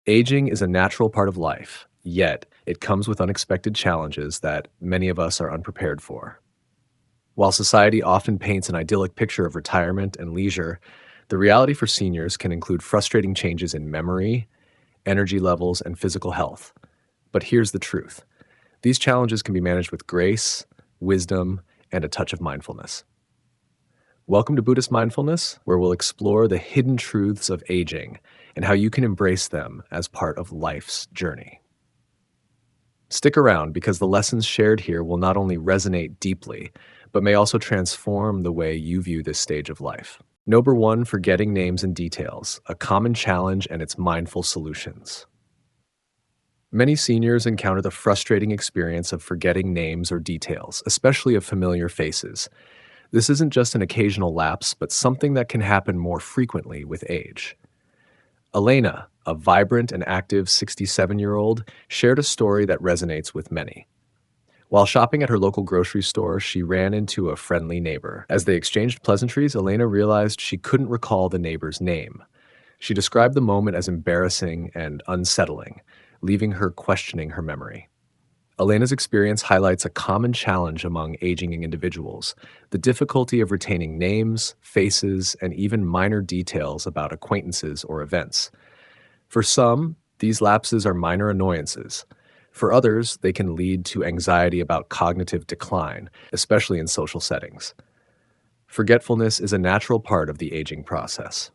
Aging is a natural part of life, yet it comes with unexpected challenges that many of us are unprepared for. While society often paints an idyllic picture of retirement and leisure, the reality for seniors can include frustrating changes in memory, energy levels, and physical health. But here's the truth: these challenges can be managed with grace, wisdom, and a touch of mindfulness. Welcome to Buddhist Mindfulness, where we'll explore the hidden truths of aging and how you can embrace them as part of life's journey. Stick around because the lessons shared here will not only resonate deeply, but may also transform the way you view this stage of life. Number one, forgetting names and details, a common challenge and its mindful solutions. Many seniors encounter the frustrating experience of forgetting names or details, especially of familiar faces. This isn't just an occasional lapse, but something that can happen more frequently with age. Elena, a vibrant and active 67-year-old, shared a story that resonates with many. While shopping at her local grocery store, she ran into a friendly neighbor. As they exchanged pleasantries, Elena realized she couldn't recall the neighbor's name. She described the moment as embarrassing and unsettling, leaving her questioning her memory. Elena's experience highlights a common challenge among aging individuals: the difficulty of retaining names, faces, and even minor details about acquaintances or events. For some, these lapses are minor annoyances. For others, they can lead to anxiety about cognitive decline, especially in social settings. Forgetfulness is a natural part of the aging process.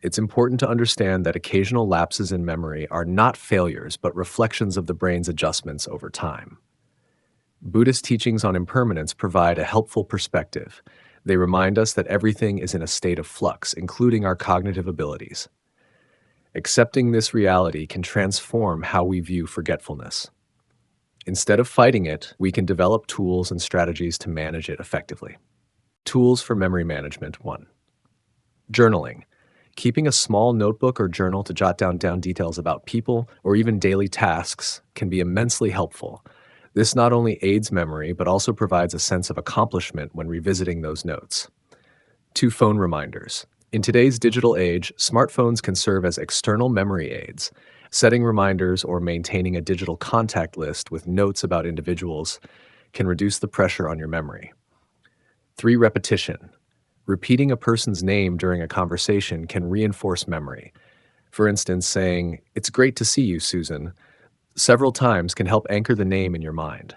It's important to understand that occasional lapses in memory are not failures, but reflections of the brain's adjustments over time. Buddhist teachings on impermanence provide a helpful perspective. They remind us that everything is in a state of flux, including our cognitive abilities. Accepting this reality can transform how we view forgetfulness. Instead of fighting it, we can develop tools and strategies to manage it effectively. Tools for memory management. 1. Journaling. Keeping a small notebook or journal to jot down details about people or even daily tasks can be immensely helpful. This not only aids memory, but also provides a sense of accomplishment when revisiting those notes. 2. Phone reminders. In today's digital age, smartphones can serve as external memory aids. Setting reminders or maintaining a digital contact list with notes about individuals can reduce the pressure on your memory. 3. Repetition. Repeating a person's name during a conversation can reinforce memory. For instance, saying, "It's great to see you, Susan," several times can help anchor the name in your mind.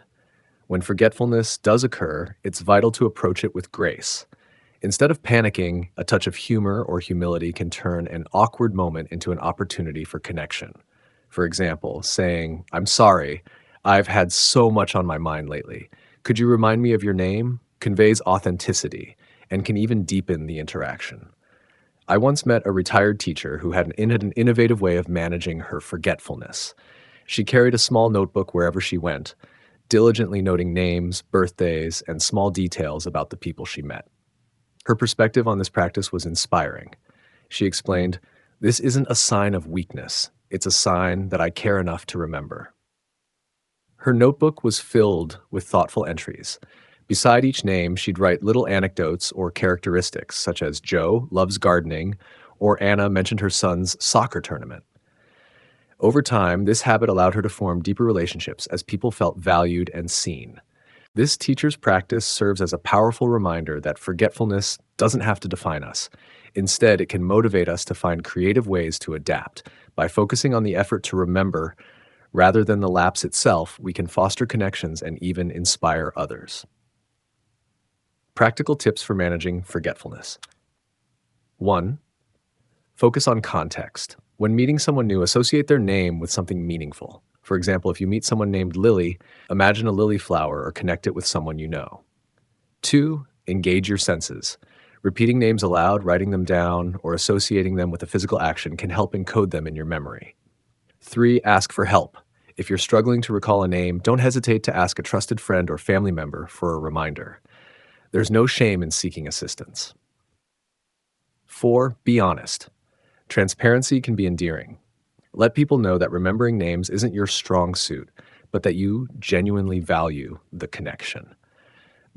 When forgetfulness does occur, it's vital to approach it with grace. Instead of panicking, a touch of humor or humility can turn an awkward moment into an opportunity for connection. For example, saying, "I'm sorry, I've had so much on my mind lately. Could you remind me of your name?" conveys authenticity and can even deepen the interaction. I once met a retired teacher who had an innovative way of managing her forgetfulness. She carried a small notebook wherever she went, diligently noting names, birthdays, and small details about the people she met. Her perspective on this practice was inspiring. She explained, "This isn't a sign of weakness. It's a sign that I care enough to remember." Her notebook was filled with thoughtful entries. Beside each name, she'd write little anecdotes or characteristics, such as Joe loves gardening, or Anna mentioned her son's soccer tournament. Over time, this habit allowed her to form deeper relationships as people felt valued and seen. This teacher's practice serves as a powerful reminder that forgetfulness doesn't have to define us. Instead, it can motivate us to find creative ways to adapt. By focusing on the effort to remember rather than the lapse itself, we can foster connections and even inspire others. Practical tips for managing forgetfulness. 1. Focus on context. When meeting someone new, associate their name with something meaningful. For example, if you meet someone named Lily, imagine a lily flower or connect it with someone you know. 2. Engage your senses. Repeating names aloud, writing them down, or associating them with a physical action can help encode them in your memory. 3. Ask for help. If you're struggling to recall a name, don't hesitate to ask a trusted friend or family member for a reminder. There's no shame in seeking assistance. 4. Be honest. Transparency can be endearing. Let people know that remembering names isn't your strong suit, but that you genuinely value the connection.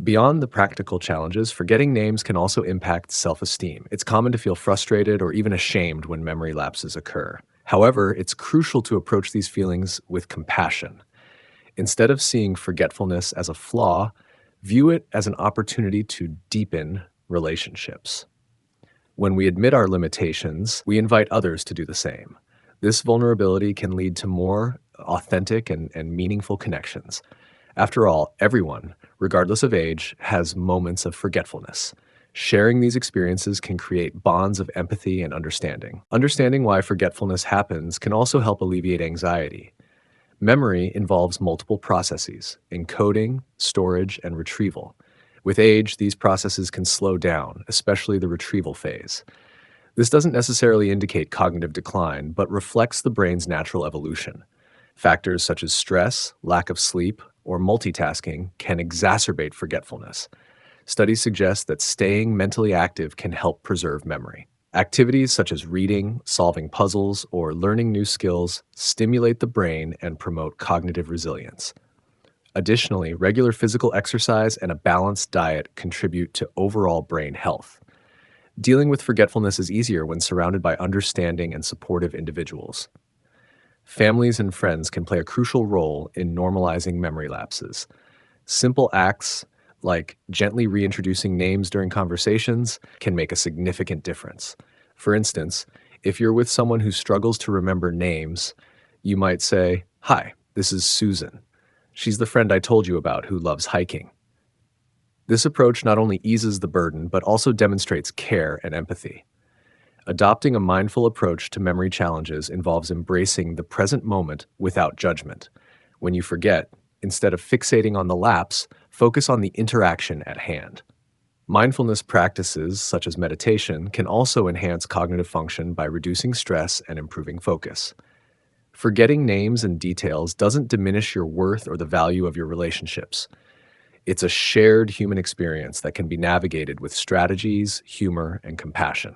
Beyond the practical challenges, forgetting names can also impact self-esteem. It's common to feel frustrated or even ashamed when memory lapses occur. However, it's crucial to approach these feelings with compassion. Instead of seeing forgetfulness as a flaw, view it as an opportunity to deepen relationships. When we admit our limitations, we invite others to do the same. This vulnerability can lead to more authentic and meaningful connections. After all, everyone, regardless of age, has moments of forgetfulness. Sharing these experiences can create bonds of empathy and understanding. Understanding why forgetfulness happens can also help alleviate anxiety. Memory involves multiple processes: encoding, storage, and retrieval. With age, these processes can slow down, especially the retrieval phase. This doesn't necessarily indicate cognitive decline, but reflects the brain's natural evolution. Factors such as stress, lack of sleep, or multitasking can exacerbate forgetfulness. Studies suggest that staying mentally active can help preserve memory. Activities such as reading, solving puzzles, or learning new skills stimulate the brain and promote cognitive resilience. Additionally, regular physical exercise and a balanced diet contribute to overall brain health. Dealing with forgetfulness is easier when surrounded by understanding and supportive individuals. Families and friends can play a crucial role in normalizing memory lapses. Simple acts like gently reintroducing names during conversations can make a significant difference. For instance, if you're with someone who struggles to remember names, you might say, "Hi, this is Susan. She's the friend I told you about who loves hiking." This approach not only eases the burden, but also demonstrates care and empathy. Adopting a mindful approach to memory challenges involves embracing the present moment without judgment. When you forget, instead of fixating on the lapse, focus on the interaction at hand. Mindfulness practices, such as meditation, can also enhance cognitive function by reducing stress and improving focus. Forgetting names and details doesn't diminish your worth or the value of your relationships. It's a shared human experience that can be navigated with strategies, humor, and compassion.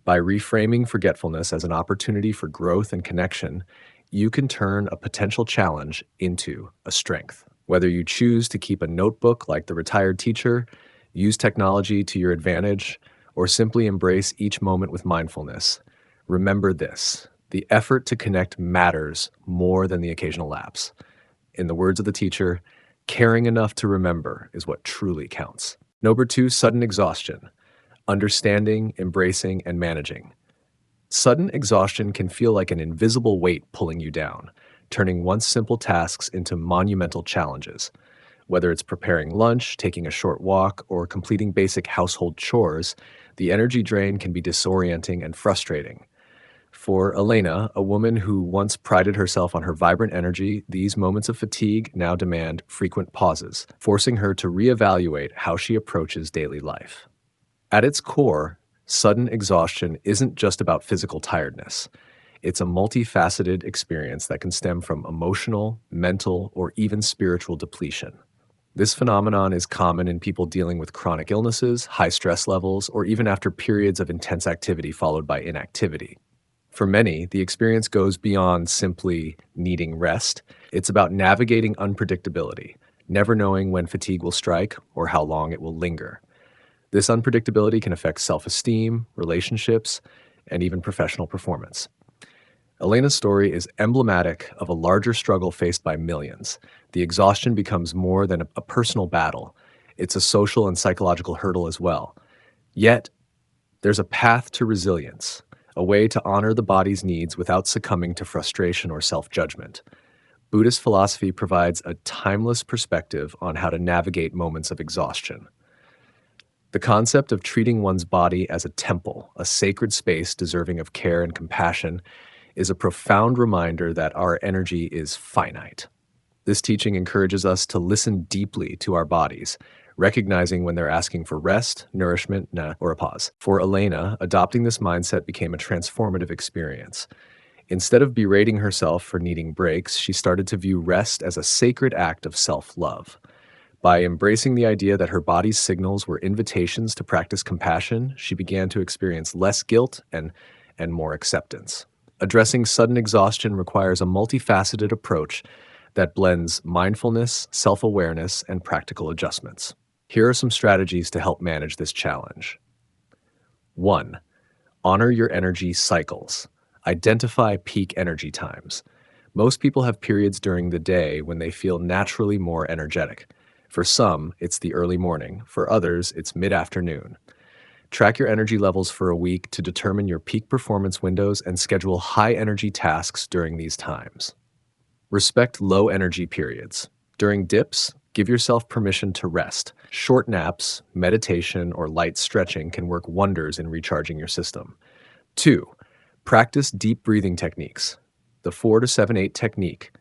By reframing forgetfulness as an opportunity for growth and connection, you can turn a potential challenge into a strength. Whether you choose to keep a notebook like the retired teacher, use technology to your advantage, or simply embrace each moment with mindfulness, remember this: the effort to connect matters more than the occasional lapse. In the words of the teacher, caring enough to remember is what truly counts. Number 2, sudden exhaustion. Understanding, embracing, and managing. Sudden exhaustion can feel like an invisible weight pulling you down, turning once simple tasks into monumental challenges. Whether it's preparing lunch, taking a short walk, or completing basic household chores, the energy drain can be disorienting and frustrating. For Elena, a woman who once prided herself on her vibrant energy, these moments of fatigue now demand frequent pauses, forcing her to reevaluate how she approaches daily life. At its core, sudden exhaustion isn't just about physical tiredness. It's a multifaceted experience that can stem from emotional, mental, or even spiritual depletion. This phenomenon is common in people dealing with chronic illnesses, high stress levels, or even after periods of intense activity followed by inactivity. For many, the experience goes beyond simply needing rest. It's about navigating unpredictability, never knowing when fatigue will strike or how long it will linger. This unpredictability can affect self-esteem, relationships, and even professional performance. Elena's story is emblematic of a larger struggle faced by millions. The exhaustion becomes more than a personal battle. It's a social and psychological hurdle as well. Yet, there's a path to resilience, a way to honor the body's needs without succumbing to frustration or self-judgment. Buddhist philosophy provides a timeless perspective on how to navigate moments of exhaustion. The concept of treating one's body as a temple, a sacred space deserving of care and compassion, is a profound reminder that our energy is finite. This teaching encourages us to listen deeply to our bodies, recognizing when they're asking for rest, nourishment, or a pause. For Elena, adopting this mindset became a transformative experience. Instead of berating herself for needing breaks, she started to view rest as a sacred act of self-love. By embracing the idea that her body's signals were invitations to practice compassion, she began to experience less guilt and more acceptance. Addressing sudden exhaustion requires a multifaceted approach that blends mindfulness, self-awareness, and practical adjustments. Here are some strategies to help manage this challenge. 1. Honor your energy cycles. Identify peak energy times. Most people have periods during the day when they feel naturally more energetic. For some, it's the early morning. For others, it's mid-afternoon. Track your energy levels for a week to determine your peak performance windows and schedule high energy tasks during these times. Respect low energy periods. During dips, give yourself permission to rest. Short naps, meditation, or light stretching can work wonders in recharging your system. 2. Practice deep breathing techniques. The 4 to 7 8 technique.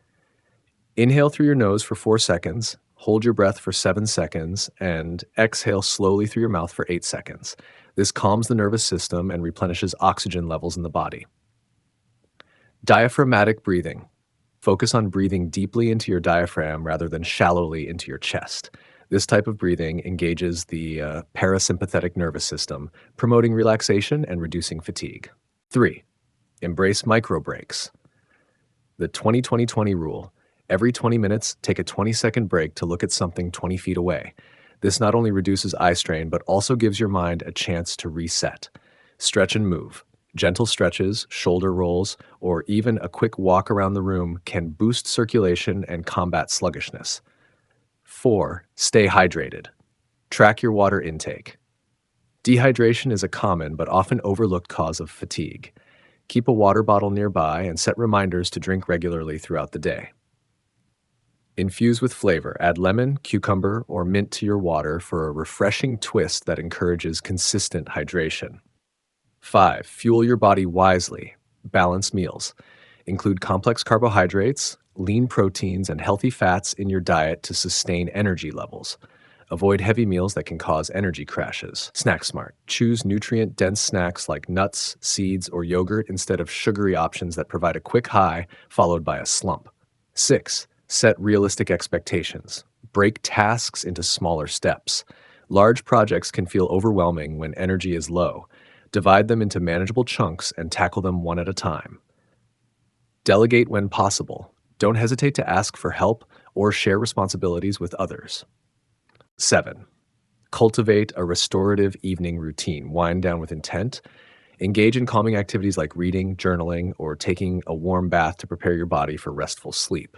Inhale through your nose for 4 seconds, hold your breath for 7 seconds, and exhale slowly through your mouth for 8 seconds. This calms the nervous system and replenishes oxygen levels in the body. Diaphragmatic breathing. Focus on breathing deeply into your diaphragm rather than shallowly into your chest. This type of breathing engages the parasympathetic nervous system, promoting relaxation and reducing fatigue. 3. Embrace micro breaks. The 20-20-20 rule. Every 20 minutes, take a 20-second break to look at something 20 feet away. This not only reduces eye strain, but also gives your mind a chance to reset. Stretch and move. Gentle stretches, shoulder rolls, or even a quick walk around the room can boost circulation and combat sluggishness. 4. Stay hydrated. Track your water intake. Dehydration is a common but often overlooked cause of fatigue. Keep a water bottle nearby and set reminders to drink regularly throughout the day. Infuse with flavor. Add lemon, cucumber, or mint to your water for a refreshing twist that encourages consistent hydration. 5. Fuel your body wisely. Balance meals. Include complex carbohydrates, lean proteins, and healthy fats in your diet to sustain energy levels. Avoid heavy meals that can cause energy crashes. Snack smart. Choose nutrient-dense snacks like nuts, seeds, or yogurt instead of sugary options that provide a quick high followed by a slump. 6. Set realistic expectations. Break tasks into smaller steps. Large projects can feel overwhelming when energy is low. Divide them into manageable chunks and tackle them one at a time. Delegate when possible. Don't hesitate to ask for help or share responsibilities with others. 7. Cultivate a restorative evening routine. Wind down with intent. Engage in calming activities like reading, journaling, or taking a warm bath to prepare your body for restful sleep.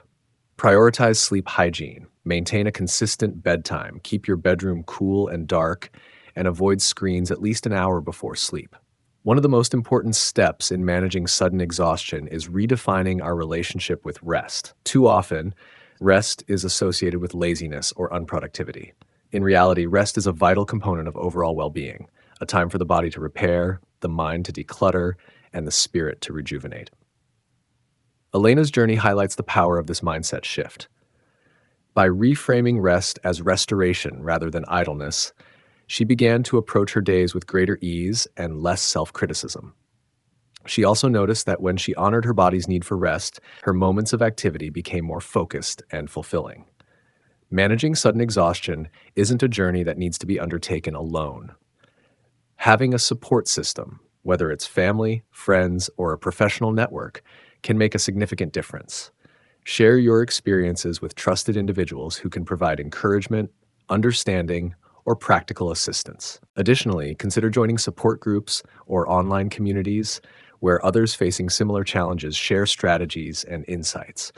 Prioritize sleep hygiene. Maintain a consistent bedtime. Keep your bedroom cool and dark, and avoid screens at least an hour before sleep. One of the most important steps in managing sudden exhaustion is redefining our relationship with rest. Too often, rest is associated with laziness or unproductivity. In reality, rest is a vital component of overall well-being, a time for the body to repair, the mind to declutter, and the spirit to rejuvenate. Elena's journey highlights the power of this mindset shift. By reframing rest as restoration rather than idleness, she began to approach her days with greater ease and less self-criticism. She also noticed that when she honored her body's need for rest, her moments of activity became more focused and fulfilling. Managing sudden exhaustion isn't a journey that needs to be undertaken alone. Having a support system, whether it's family, friends, or a professional network, can make a significant difference. Share your experiences with trusted individuals who can provide encouragement, understanding, or practical assistance. Additionally, consider joining support groups or online communities where others facing similar challenges share strategies and insights.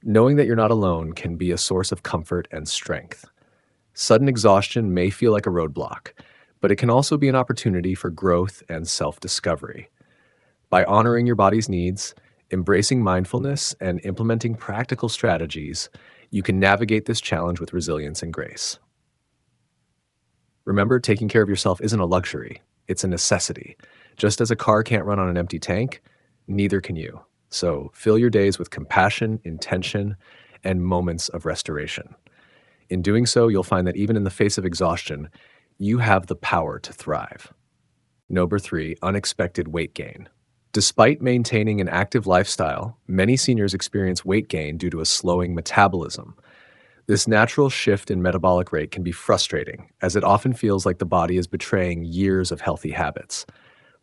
Knowing that you're not alone can be a source of comfort and strength. Sudden exhaustion may feel like a roadblock, but it can also be an opportunity for growth and self-discovery. By honoring your body's needs, embracing mindfulness, and implementing practical strategies, you can navigate this challenge with resilience and grace. Remember, taking care of yourself isn't a luxury, it's a necessity. Just as a car can't run on an empty tank, neither can you. So fill your days with compassion, intention, and moments of restoration. In doing so, you'll find that even in the face of exhaustion, you have the power to thrive. Number 3, unexpected weight gain. Despite maintaining an active lifestyle, many seniors experience weight gain due to a slowing metabolism. This natural shift in metabolic rate can be frustrating, as it often feels like the body is betraying years of healthy habits.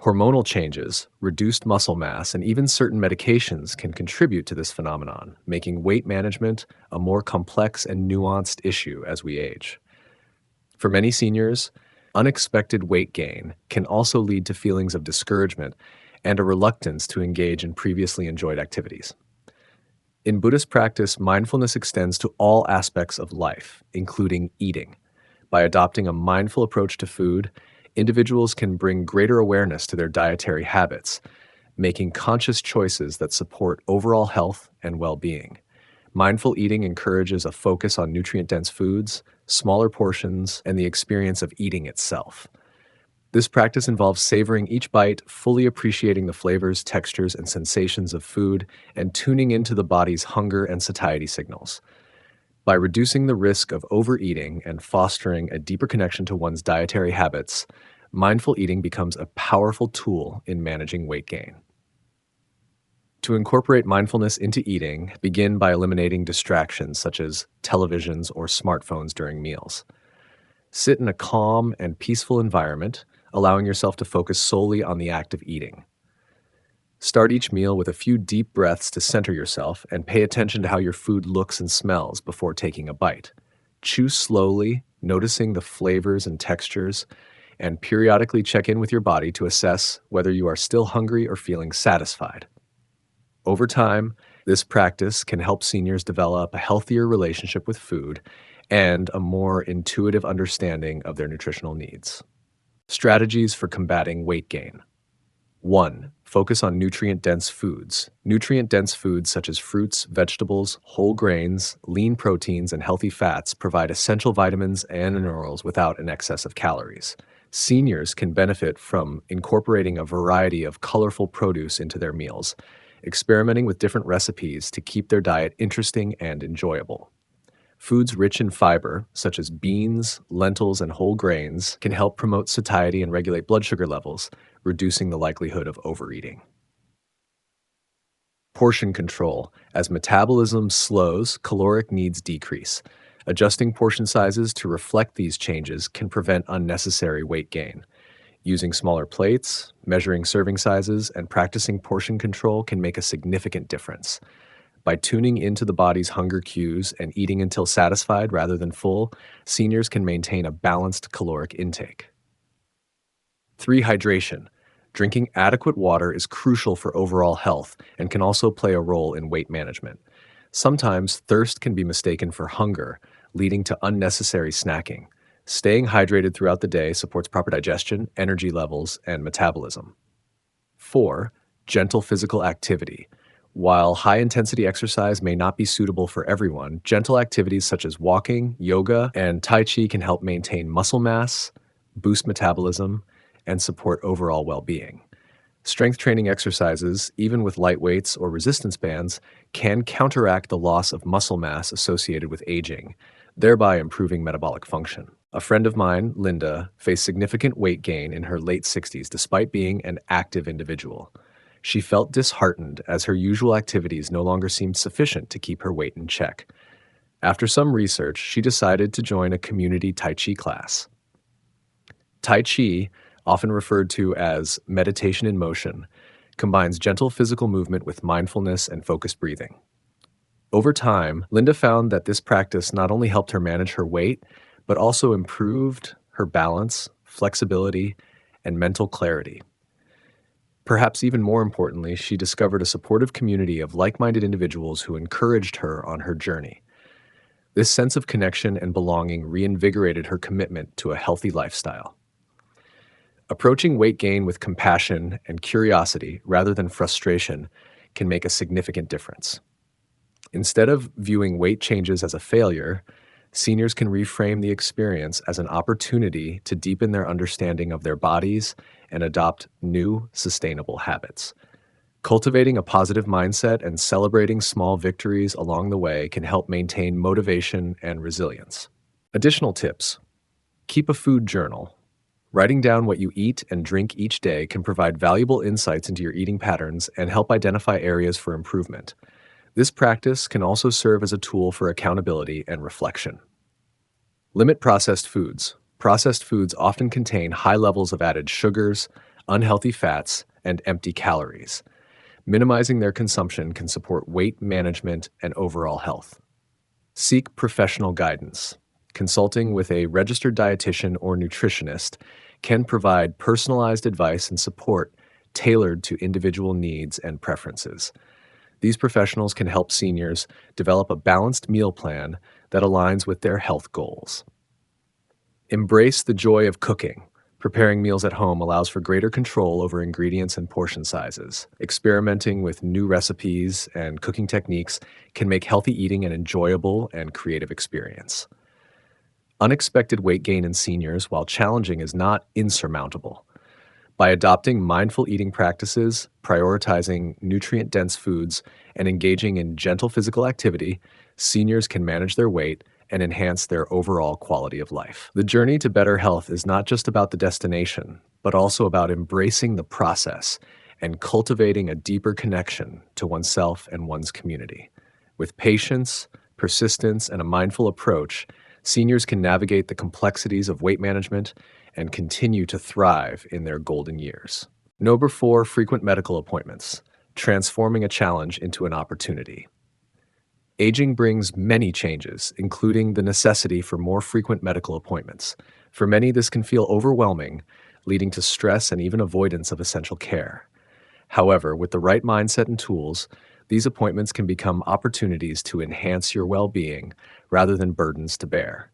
Hormonal changes, reduced muscle mass, and even certain medications can contribute to this phenomenon, making weight management a more complex and nuanced issue as we age. For many seniors, unexpected weight gain can also lead to feelings of discouragement and a reluctance to engage in previously enjoyed activities. In Buddhist practice, mindfulness extends to all aspects of life, including eating. By adopting a mindful approach to food, individuals can bring greater awareness to their dietary habits, making conscious choices that support overall health and well being. Mindful eating encourages a focus on nutrient dense foods, smaller portions, and the experience of eating itself. This practice involves savoring each bite, fully appreciating the flavors, textures, and sensations of food, and tuning into the body's hunger and satiety signals. By reducing the risk of overeating and fostering a deeper connection to one's dietary habits, mindful eating becomes a powerful tool in managing weight gain. To incorporate mindfulness into eating, begin by eliminating distractions such as televisions or smartphones during meals. Sit in a calm and peaceful environment, allowing yourself to focus solely on the act of eating. Start each meal with a few deep breaths to center yourself and pay attention to how your food looks and smells before taking a bite. Chew slowly, noticing the flavors and textures, and periodically check in with your body to assess whether you are still hungry or feeling satisfied. Over time, this practice can help seniors develop a healthier relationship with food and a more intuitive understanding of their nutritional needs. Strategies for combating weight gain. 1. Focus on nutrient-dense foods. Nutrient-dense foods such as fruits, vegetables, whole grains, lean proteins, and healthy fats provide essential vitamins and minerals without an excess of calories. Seniors can benefit from incorporating a variety of colorful produce into their meals, experimenting with different recipes to keep their diet interesting and enjoyable. Foods rich in fiber, such as beans, lentils, and whole grains, can help promote satiety and regulate blood sugar levels, reducing the likelihood of overeating. Portion control. As metabolism slows, caloric needs decrease. Adjusting portion sizes to reflect these changes can prevent unnecessary weight gain. Using smaller plates, measuring serving sizes, and practicing portion control can make a significant difference. By tuning into the body's hunger cues and eating until satisfied rather than full, seniors can maintain a balanced caloric intake. 3. Hydration. Drinking adequate water is crucial for overall health and can also play a role in weight management. Sometimes thirst can be mistaken for hunger, leading to unnecessary snacking. Staying hydrated throughout the day supports proper digestion, energy levels, and metabolism. 4. Gentle physical activity. While high-intensity exercise may not be suitable for everyone, gentle activities such as walking, yoga, and Tai Chi can help maintain muscle mass, boost metabolism, and support overall well-being. Strength training exercises, even with light weights or resistance bands, can counteract the loss of muscle mass associated with aging, thereby improving metabolic function. A friend of mine, Linda, faced significant weight gain in her late 60s despite being an active individual. She felt disheartened as her usual activities no longer seemed sufficient to keep her weight in check. After some research, she decided to join a community Tai Chi class. Tai Chi, often referred to as meditation in motion, combines gentle physical movement with mindfulness and focused breathing. Over time, Linda found that this practice not only helped her manage her weight, but also improved her balance, flexibility, and mental clarity. Perhaps even more importantly, she discovered a supportive community of like-minded individuals who encouraged her on her journey. This sense of connection and belonging reinvigorated her commitment to a healthy lifestyle. Approaching weight gain with compassion and curiosity rather than frustration can make a significant difference. Instead of viewing weight changes as a failure, seniors can reframe the experience as an opportunity to deepen their understanding of their bodies and adopt new, sustainable habits. Cultivating a positive mindset and celebrating small victories along the way can help maintain motivation and resilience. Additional tips: keep a food journal. Writing down what you eat and drink each day can provide valuable insights into your eating patterns and help identify areas for improvement. This practice can also serve as a tool for accountability and reflection. Limit processed foods. Processed foods often contain high levels of added sugars, unhealthy fats, and empty calories. Minimizing their consumption can support weight management and overall health. Seek professional guidance. Consulting with a registered dietitian or nutritionist can provide personalized advice and support tailored to individual needs and preferences. These professionals can help seniors develop a balanced meal plan that aligns with their health goals. Embrace the joy of cooking. Preparing meals at home allows for greater control over ingredients and portion sizes. Experimenting with new recipes and cooking techniques can make healthy eating an enjoyable and creative experience. Unexpected weight gain in seniors, while challenging, is not insurmountable. By adopting mindful eating practices, prioritizing nutrient-dense foods, and engaging in gentle physical activity, seniors can manage their weight and enhance their overall quality of life. The journey to better health is not just about the destination, but also about embracing the process and cultivating a deeper connection to oneself and one's community. With patience, persistence, and a mindful approach, seniors can navigate the complexities of weight management and continue to thrive in their golden years. Number 4, frequent medical appointments, transforming a challenge into an opportunity. Aging brings many changes, including the necessity for more frequent medical appointments. For many, this can feel overwhelming, leading to stress and even avoidance of essential care. However, with the right mindset and tools, these appointments can become opportunities to enhance your well-being rather than burdens to bear.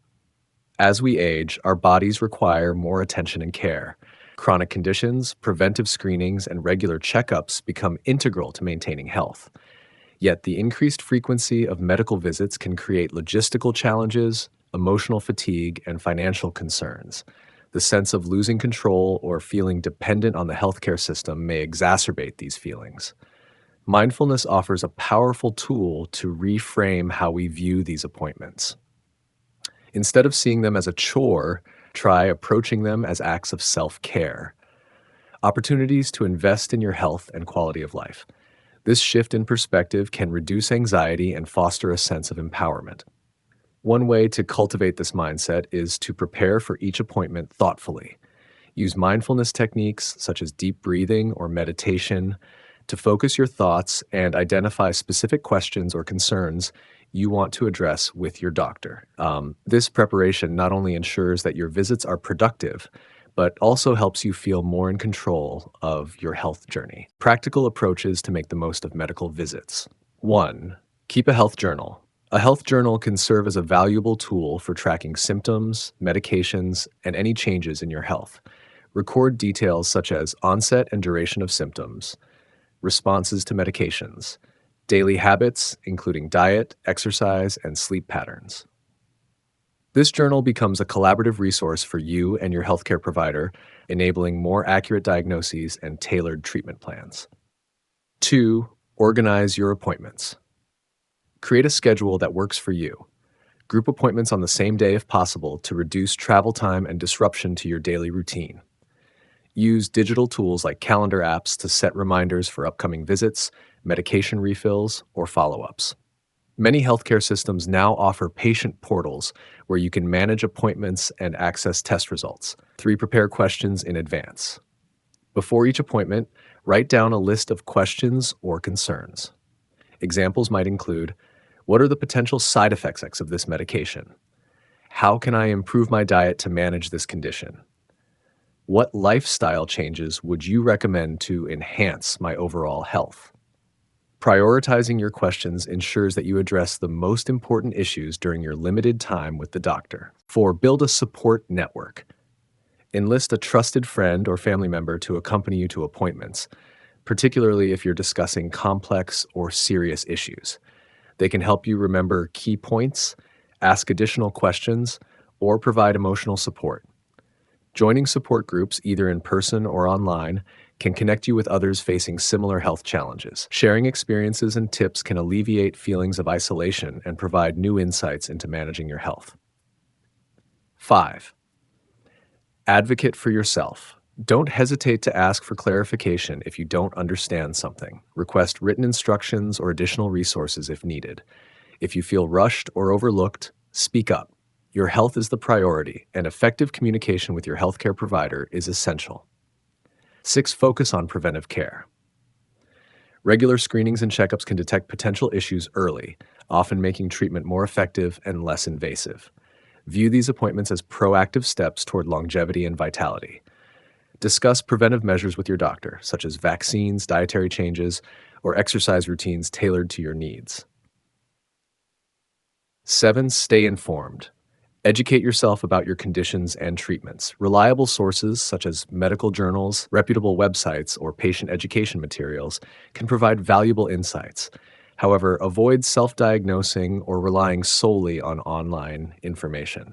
As we age, our bodies require more attention and care. Chronic conditions, preventive screenings, and regular checkups become integral to maintaining health. Yet the increased frequency of medical visits can create logistical challenges, emotional fatigue, and financial concerns. The sense of losing control or feeling dependent on the healthcare system may exacerbate these feelings. Mindfulness offers a powerful tool to reframe how we view these appointments. Instead of seeing them as a chore, try approaching them as acts of self-care, opportunities to invest in your health and quality of life. This shift in perspective can reduce anxiety and foster a sense of empowerment. One way to cultivate this mindset is to prepare for each appointment thoughtfully. Use mindfulness techniques such as deep breathing or meditation to focus your thoughts and identify specific questions or concerns you want to address with your doctor. This preparation not only ensures that your visits are productive, but also helps you feel more in control of your health journey. Practical approaches to make the most of medical visits. 1. Keep a health journal. A health journal can serve as a valuable tool for tracking symptoms, medications, and any changes in your health. Record details such as onset and duration of symptoms, responses to medications, daily habits, including diet, exercise, and sleep patterns. This journal becomes a collaborative resource for you and your healthcare provider, enabling more accurate diagnoses and tailored treatment plans. 2. Organize your appointments. Create a schedule that works for you. Group appointments on the same day if possible to reduce travel time and disruption to your daily routine. Use digital tools like calendar apps to set reminders for upcoming visits, medication refills, or follow-ups. Many healthcare systems now offer patient portals where you can manage appointments and access test results. 3. Prepare questions in advance. Before each appointment, write down a list of questions or concerns. Examples might include, what are the potential side effects of this medication? How can I improve my diet to manage this condition? What lifestyle changes would you recommend to enhance my overall health? Prioritizing your questions ensures that you address the most important issues during your limited time with the doctor. 4. Build a support network. Enlist a trusted friend or family member to accompany you to appointments, particularly if you're discussing complex or serious issues. They can help you remember key points, ask additional questions, or provide emotional support. Joining support groups, either in person or online, can connect you with others facing similar health challenges. Sharing experiences and tips can alleviate feelings of isolation and provide new insights into managing your health. 5. Advocate for yourself. Don't hesitate to ask for clarification if you don't understand something. Request written instructions or additional resources if needed. If you feel rushed or overlooked, speak up. Your health is the priority, and effective communication with your healthcare provider is essential. 6. Focus on preventive care. Regular screenings and checkups can detect potential issues early, often making treatment more effective and less invasive. View these appointments as proactive steps toward longevity and vitality. Discuss preventive measures with your doctor, such as vaccines, dietary changes, or exercise routines tailored to your needs. 7. Stay informed. Educate yourself about your conditions and treatments. Reliable sources such as medical journals, reputable websites, or patient education materials can provide valuable insights. However, avoid self diagnosing or relying solely on online information.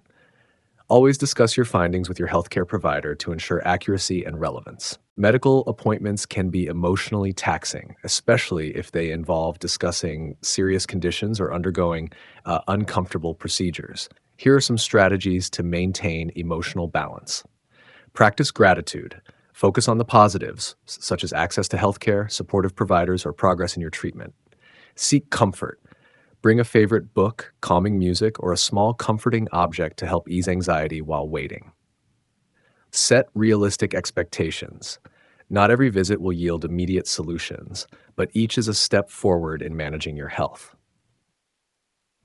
Always discuss your findings with your healthcare provider to ensure accuracy and relevance. Medical appointments can be emotionally taxing, especially if they involve discussing serious conditions or undergoing uncomfortable procedures. Here are some strategies to maintain emotional balance. Practice gratitude. Focus on the positives, such as access to healthcare, supportive providers, or progress in your treatment. Seek comfort. Bring a favorite book, calming music, or a small comforting object to help ease anxiety while waiting. Set realistic expectations. Not every visit will yield immediate solutions, but each is a step forward in managing your health.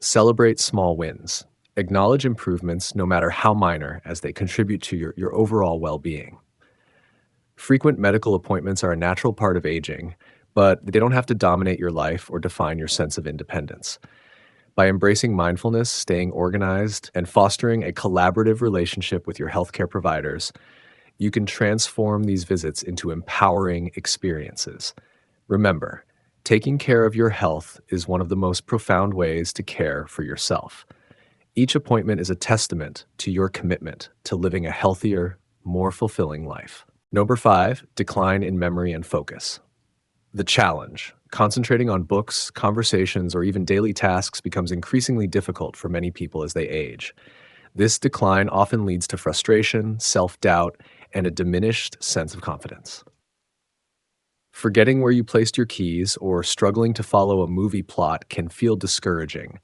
Celebrate small wins. Acknowledge improvements, no matter how minor, as they contribute to your overall well being. Frequent medical appointments are a natural part of aging, but they don't have to dominate your life or define your sense of independence. By embracing mindfulness, staying organized, and fostering a collaborative relationship with your healthcare providers, you can transform these visits into empowering experiences. Remember, taking care of your health is one of the most profound ways to care for yourself. Each appointment is a testament to your commitment to living a healthier, more fulfilling life. Number 5, decline in memory and focus. The challenge. Concentrating on books, conversations, or even daily tasks becomes increasingly difficult for many people as they age. This decline often leads to frustration, self-doubt, and a diminished sense of confidence. Forgetting where you placed your keys or struggling to follow a movie plot can feel discouraging,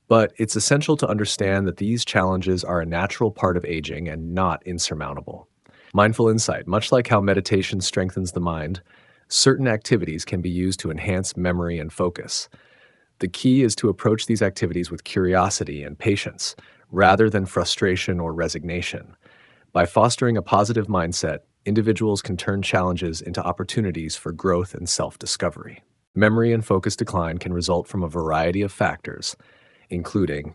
but it's essential to understand that these challenges are a natural part of aging and not insurmountable. Mindful insight, much like how meditation strengthens the mind, certain activities can be used to enhance memory and focus. The key is to approach these activities with curiosity and patience, rather than frustration or resignation. By fostering a positive mindset, individuals can turn challenges into opportunities for growth and self-discovery. Memory and focus decline can result from a variety of factors, including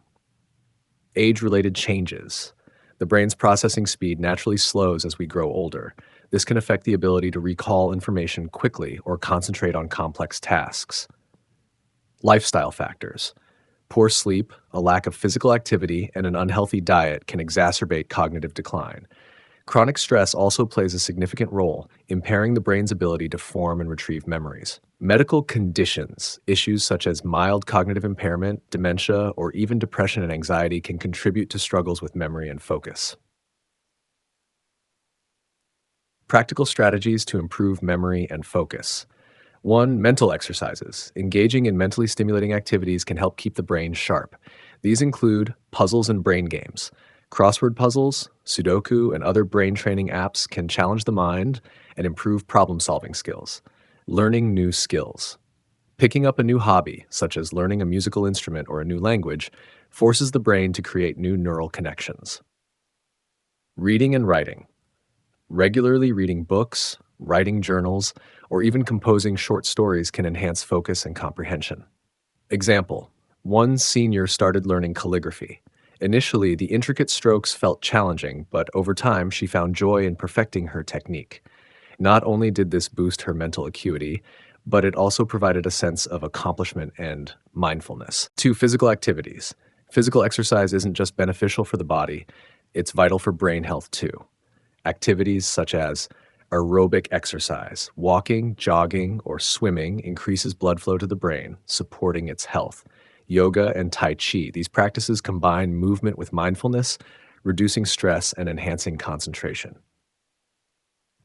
age-related changes. The brain's processing speed naturally slows as we grow older. This can affect the ability to recall information quickly or concentrate on complex tasks. Lifestyle factors. Poor sleep, a lack of physical activity, and an unhealthy diet can exacerbate cognitive decline. Chronic stress also plays a significant role, impairing the brain's ability to form and retrieve memories. Medical conditions, issues such as mild cognitive impairment, dementia, or even depression and anxiety can contribute to struggles with memory and focus. Practical strategies to improve memory and focus. 1. Mental exercises. Engaging in mentally stimulating activities can help keep the brain sharp. These include puzzles and brain games. Crossword puzzles, Sudoku, and other brain training apps can challenge the mind and improve problem-solving skills. Learning new skills. Picking up a new hobby, such as learning a musical instrument or a new language, forces the brain to create new neural connections. Reading and writing. Regularly reading books, writing journals, or even composing short stories can enhance focus and comprehension. Example: one senior started learning calligraphy. Initially, the intricate strokes felt challenging, but over time, she found joy in perfecting her technique. Not only did this boost her mental acuity, but it also provided a sense of accomplishment and mindfulness. 2. Physical activities. Physical exercise isn't just beneficial for the body, it's vital for brain health too. Activities such as aerobic exercise, walking, jogging, or swimming increases blood flow to the brain, supporting its health. Yoga and Tai Chi, these practices combine movement with mindfulness, reducing stress and enhancing concentration.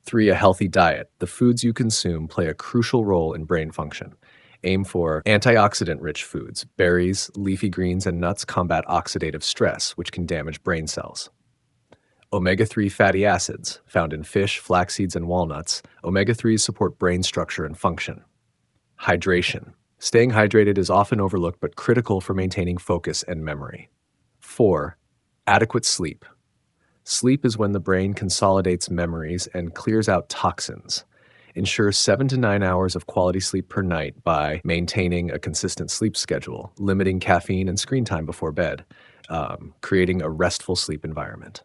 3. A healthy diet. The foods you consume play a crucial role in brain function. Aim for antioxidant-rich foods. Berries, leafy greens, and nuts combat oxidative stress, which can damage brain cells. Omega-3 fatty acids, found in fish, flax seeds, and walnuts. Omega-3s support brain structure and function. Hydration. Staying hydrated is often overlooked but critical for maintaining focus and memory. 4. Adequate sleep. Sleep is when the brain consolidates memories and clears out toxins. Ensure 7 to 9 hours of quality sleep per night by maintaining a consistent sleep schedule, limiting caffeine and screen time before bed, creating a restful sleep environment.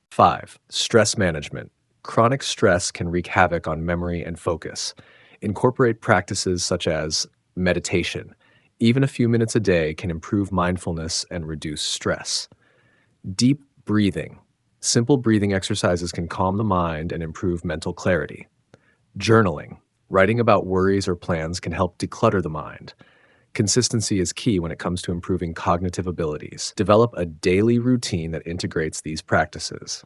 5. Stress management. Chronic stress can wreak havoc on memory and focus. Incorporate practices such as meditation. Even a few minutes a day can improve mindfulness and reduce stress. Deep breathing. Simple breathing exercises can calm the mind and improve mental clarity. Journaling. Writing about worries or plans can help declutter the mind. Consistency is key when it comes to improving cognitive abilities. Develop a daily routine that integrates these practices.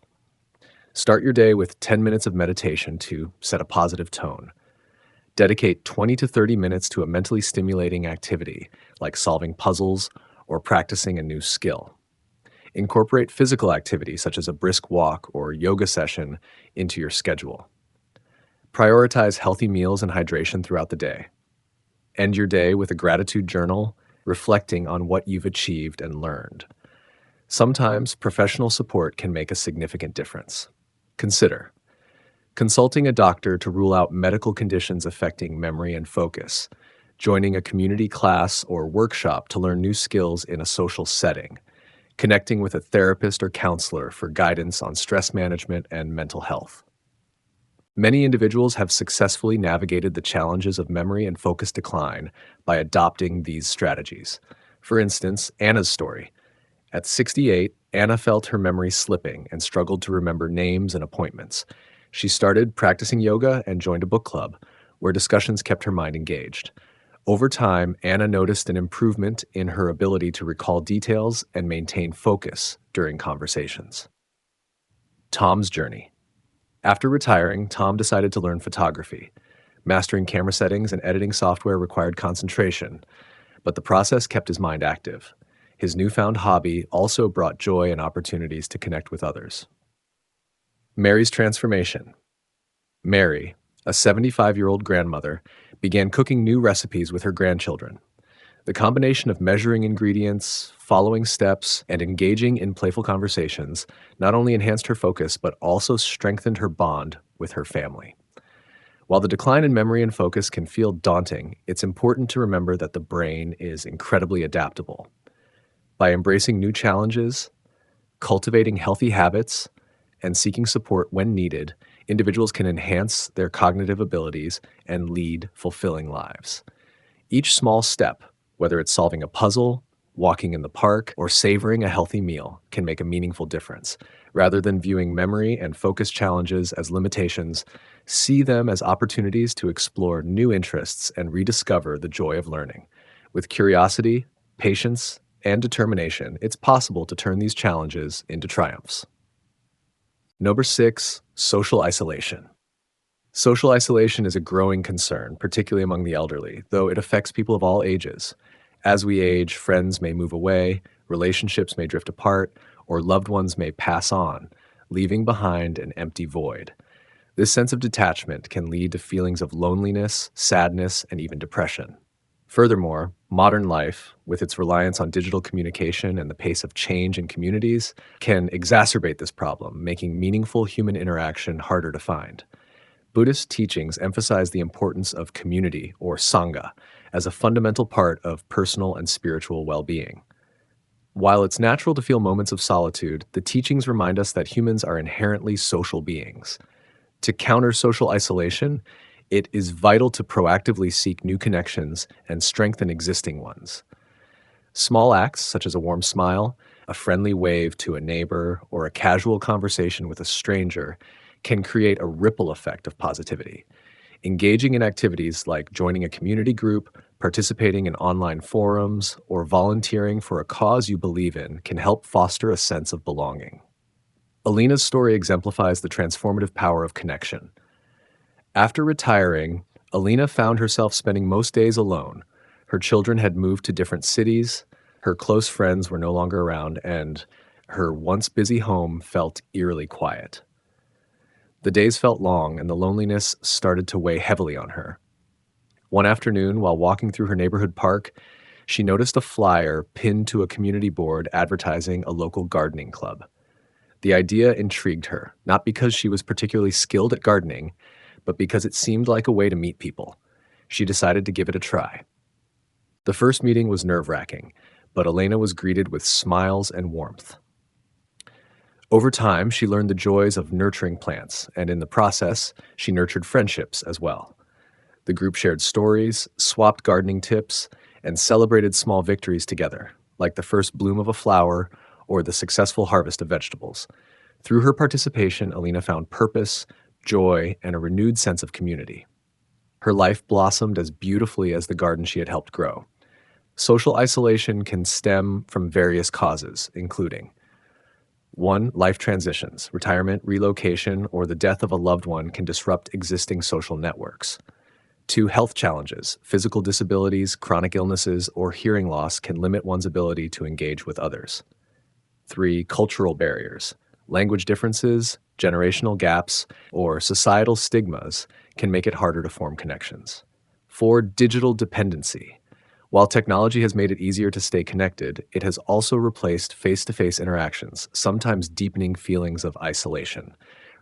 Start your day with 10 minutes of meditation to set a positive tone. Dedicate 20 to 30 minutes to a mentally stimulating activity, like solving puzzles or practicing a new skill. Incorporate physical activity, such as a brisk walk or yoga session, into your schedule. Prioritize healthy meals and hydration throughout the day. End your day with a gratitude journal, reflecting on what you've achieved and learned. Sometimes professional support can make a significant difference. Consider consulting a doctor to rule out medical conditions affecting memory and focus, joining a community class or workshop to learn new skills in a social setting, connecting with a therapist or counselor for guidance on stress management and mental health. Many individuals have successfully navigated the challenges of memory and focus decline by adopting these strategies. For instance, Anna's story. At 68, Anna felt her memory slipping and struggled to remember names and appointments. She started practicing yoga and joined a book club, where discussions kept her mind engaged. Over time, Anna noticed an improvement in her ability to recall details and maintain focus during conversations. Tom's journey. After retiring, Tom decided to learn photography. Mastering camera settings and editing software required concentration, but the process kept his mind active. His newfound hobby also brought joy and opportunities to connect with others. Mary's transformation. Mary, a 75-year-old grandmother, began cooking new recipes with her grandchildren. The combination of measuring ingredients, following steps, and engaging in playful conversations not only enhanced her focus but also strengthened her bond with her family. While the decline in memory and focus can feel daunting, it's important to remember that the brain is incredibly adaptable. By embracing new challenges, cultivating healthy habits, and seeking support when needed, individuals can enhance their cognitive abilities and lead fulfilling lives. Each small step, whether it's solving a puzzle, walking in the park, or savoring a healthy meal, can make a meaningful difference. Rather than viewing memory and focus challenges as limitations, see them as opportunities to explore new interests and rediscover the joy of learning. With curiosity, patience, and determination, it's possible to turn these challenges into triumphs. Number 6, social isolation. Social isolation is a growing concern, particularly among the elderly, though it affects people of all ages. As we age, friends may move away, relationships may drift apart, or loved ones may pass on, leaving behind an empty void. This sense of detachment can lead to feelings of loneliness, sadness, and even depression. Furthermore, modern life, with its reliance on digital communication and the pace of change in communities, can exacerbate this problem, making meaningful human interaction harder to find. Buddhist teachings emphasize the importance of community, or sangha, as a fundamental part of personal and spiritual well-being. While it's natural to feel moments of solitude, the teachings remind us that humans are inherently social beings. To counter social isolation, it is vital to proactively seek new connections and strengthen existing ones. Small acts, such as a warm smile, a friendly wave to a neighbor, or a casual conversation with a stranger, can create a ripple effect of positivity. Engaging in activities like joining a community group, participating in online forums, or volunteering for a cause you believe in can help foster a sense of belonging. Alina's story exemplifies the transformative power of connection. After retiring, Alina found herself spending most days alone. Her children had moved to different cities, her close friends were no longer around, and her once busy home felt eerily quiet. The days felt long, and the loneliness started to weigh heavily on her. One afternoon, while walking through her neighborhood park, she noticed a flyer pinned to a community board advertising a local gardening club. The idea intrigued her, not because she was particularly skilled at gardening, but because it seemed like a way to meet people. She decided to give it a try. The first meeting was nerve-wracking, but Elena was greeted with smiles and warmth. Over time, she learned the joys of nurturing plants, and in the process, she nurtured friendships as well. The group shared stories, swapped gardening tips, and celebrated small victories together, like the first bloom of a flower or the successful harvest of vegetables. Through her participation, Alina found purpose, joy, and a renewed sense of community. Her life blossomed as beautifully as the garden she had helped grow. Social isolation can stem from various causes, including 1. Life transitions. Retirement, relocation, or the death of a loved one can disrupt existing social networks. 2. Health challenges. Physical disabilities, chronic illnesses, or hearing loss can limit one's ability to engage with others. 3. Cultural barriers. Language differences, generational gaps, or societal stigmas can make it harder to form connections. 4. Digital dependency. While technology has made it easier to stay connected, it has also replaced face-to-face interactions, sometimes deepening feelings of isolation.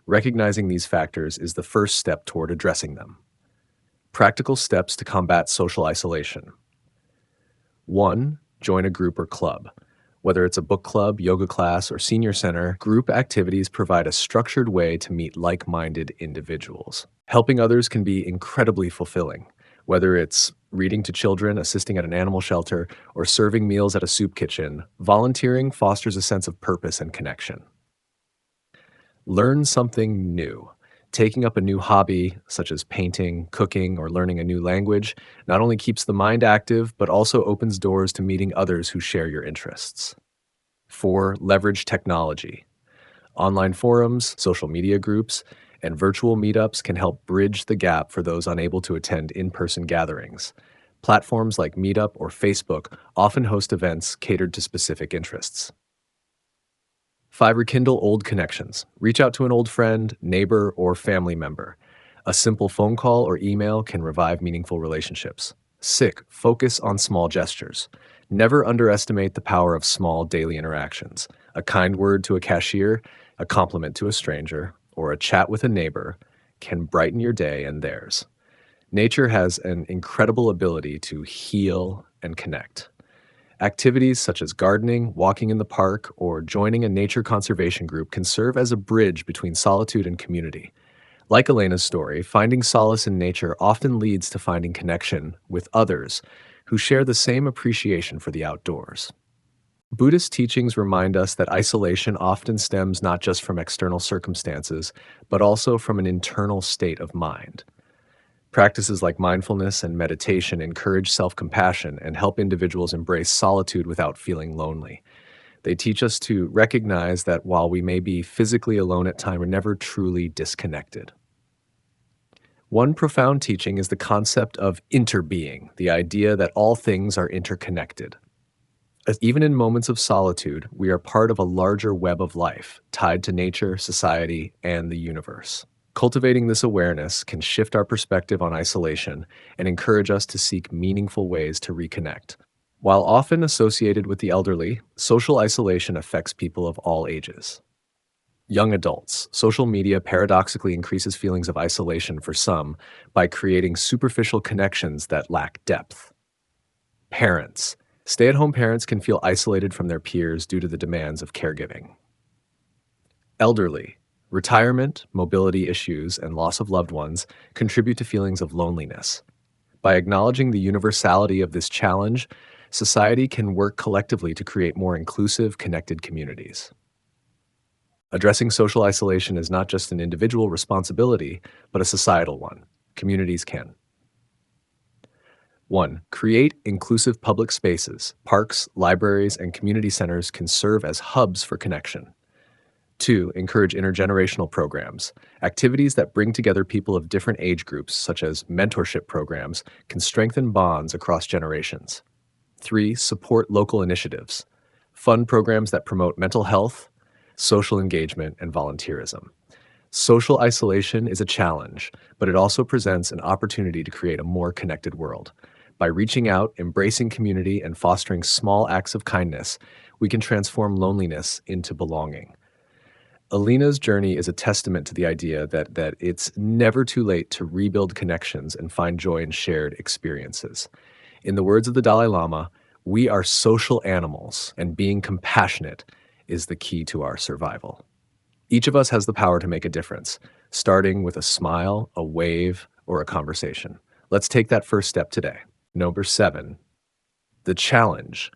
Recognizing these factors is the first step toward addressing them. Practical steps to combat social isolation. 1. Join a group or club. Whether it's a book club, yoga class, or senior center, group activities provide a structured way to meet like-minded individuals. Helping others can be incredibly fulfilling. Whether it's reading to children, assisting at an animal shelter, or serving meals at a soup kitchen, volunteering fosters a sense of purpose and connection. Learn something new. Taking up a new hobby, such as painting, cooking, or learning a new language, not only keeps the mind active, but also opens doors to meeting others who share your interests. 4. Leverage technology. Online forums, social media groups, and virtual meetups can help bridge the gap for those unable to attend in-person gatherings. Platforms like Meetup or Facebook often host events catered to specific interests. 5. Rekindle old connections. Reach out to an old friend, neighbor, or family member. A simple phone call or email can revive meaningful relationships. 6. Focus on small gestures. Never underestimate the power of small daily interactions. A kind word to a cashier, a compliment to a stranger, or a chat with a neighbor can brighten your day and theirs. Nature has an incredible ability to heal and connect. Activities such as gardening, walking in the park, or joining a nature conservation group can serve as a bridge between solitude and community. Like Elena's story, finding solace in nature often leads to finding connection with others who share the same appreciation for the outdoors. Buddhist teachings remind us that isolation often stems not just from external circumstances, but also from an internal state of mind. Practices like mindfulness and meditation encourage self-compassion and help individuals embrace solitude without feeling lonely. They teach us to recognize that while we may be physically alone at times, we're never truly disconnected. One profound teaching is the concept of interbeing, the idea that all things are interconnected. As even in moments of solitude, we are part of a larger web of life, tied to nature, society, and the universe. Cultivating this awareness can shift our perspective on isolation and encourage us to seek meaningful ways to reconnect. While often associated with the elderly, social isolation affects people of all ages. Young adults, social media paradoxically increases feelings of isolation for some by creating superficial connections that lack depth. Parents. Stay-at-home parents can feel isolated from their peers due to the demands of caregiving. Elderly. Retirement, mobility issues, and loss of loved ones contribute to feelings of loneliness. By acknowledging the universality of this challenge, society can work collectively to create more inclusive, connected communities. Addressing social isolation is not just an individual responsibility, but a societal one. Communities can. 1. Create inclusive public spaces. Parks, libraries, and community centers can serve as hubs for connection. 2. Encourage intergenerational programs. Activities that bring together people of different age groups, such as mentorship programs, can strengthen bonds across generations. 3. Support local initiatives. Fund programs that promote mental health, social engagement, and volunteerism. Social isolation is a challenge, but it also presents an opportunity to create a more connected world. By reaching out, embracing community, and fostering small acts of kindness, we can transform loneliness into belonging. Alina's journey is a testament to the idea that it's never too late to rebuild connections and find joy in shared experiences. In the words of the Dalai Lama, we are social animals, and being compassionate is the key to our survival. Each of us has the power to make a difference, starting with a smile, a wave, or a conversation. Let's take that first step today. Number 7, the challenge.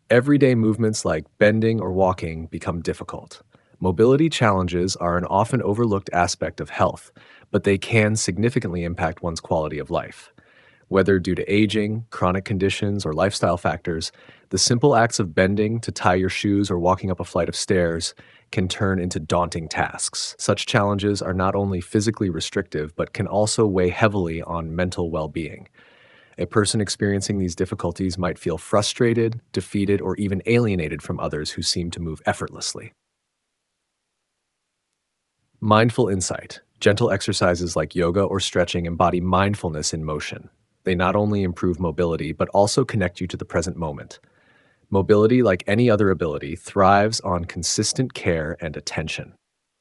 Everyday movements like bending or walking become difficult. Mobility challenges are an often overlooked aspect of health, but they can significantly impact one's quality of life. Whether due to aging, chronic conditions, or lifestyle factors, the simple acts of bending to tie your shoes or walking up a flight of stairs can turn into daunting tasks. Such challenges are not only physically restrictive, but can also weigh heavily on mental well being. A person experiencing these difficulties might feel frustrated, defeated, or even alienated from others who seem to move effortlessly. Mindful insight. Gentle exercises like yoga or stretching embody mindfulness in motion. They not only improve mobility, but also connect you to the present moment. Mobility, like any other ability, thrives on consistent care and attention.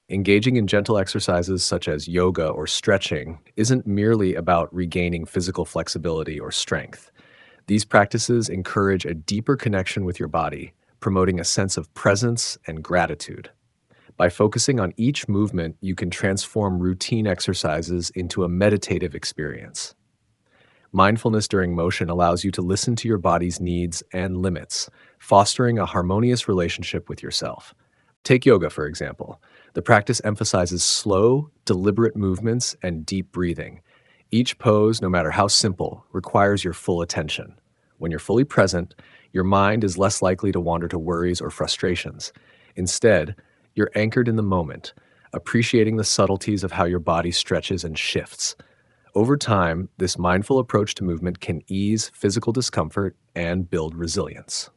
Engaging in gentle exercises such as yoga or stretching isn't merely about regaining physical flexibility or strength. These practices encourage a deeper connection with your body, promoting a sense of presence and gratitude. By focusing on each movement, you can transform routine exercises into a meditative experience. Mindfulness during motion allows you to listen to your body's needs and limits, fostering a harmonious relationship with yourself. Take yoga, for example. The practice emphasizes slow, deliberate movements and deep breathing. Each pose, no matter how simple, requires your full attention. When you're fully present, your mind is less likely to wander to worries or frustrations. Instead, you're anchored in the moment, appreciating the subtleties of how your body stretches and shifts. Over time, this mindful approach to movement can ease physical discomfort and build resilience.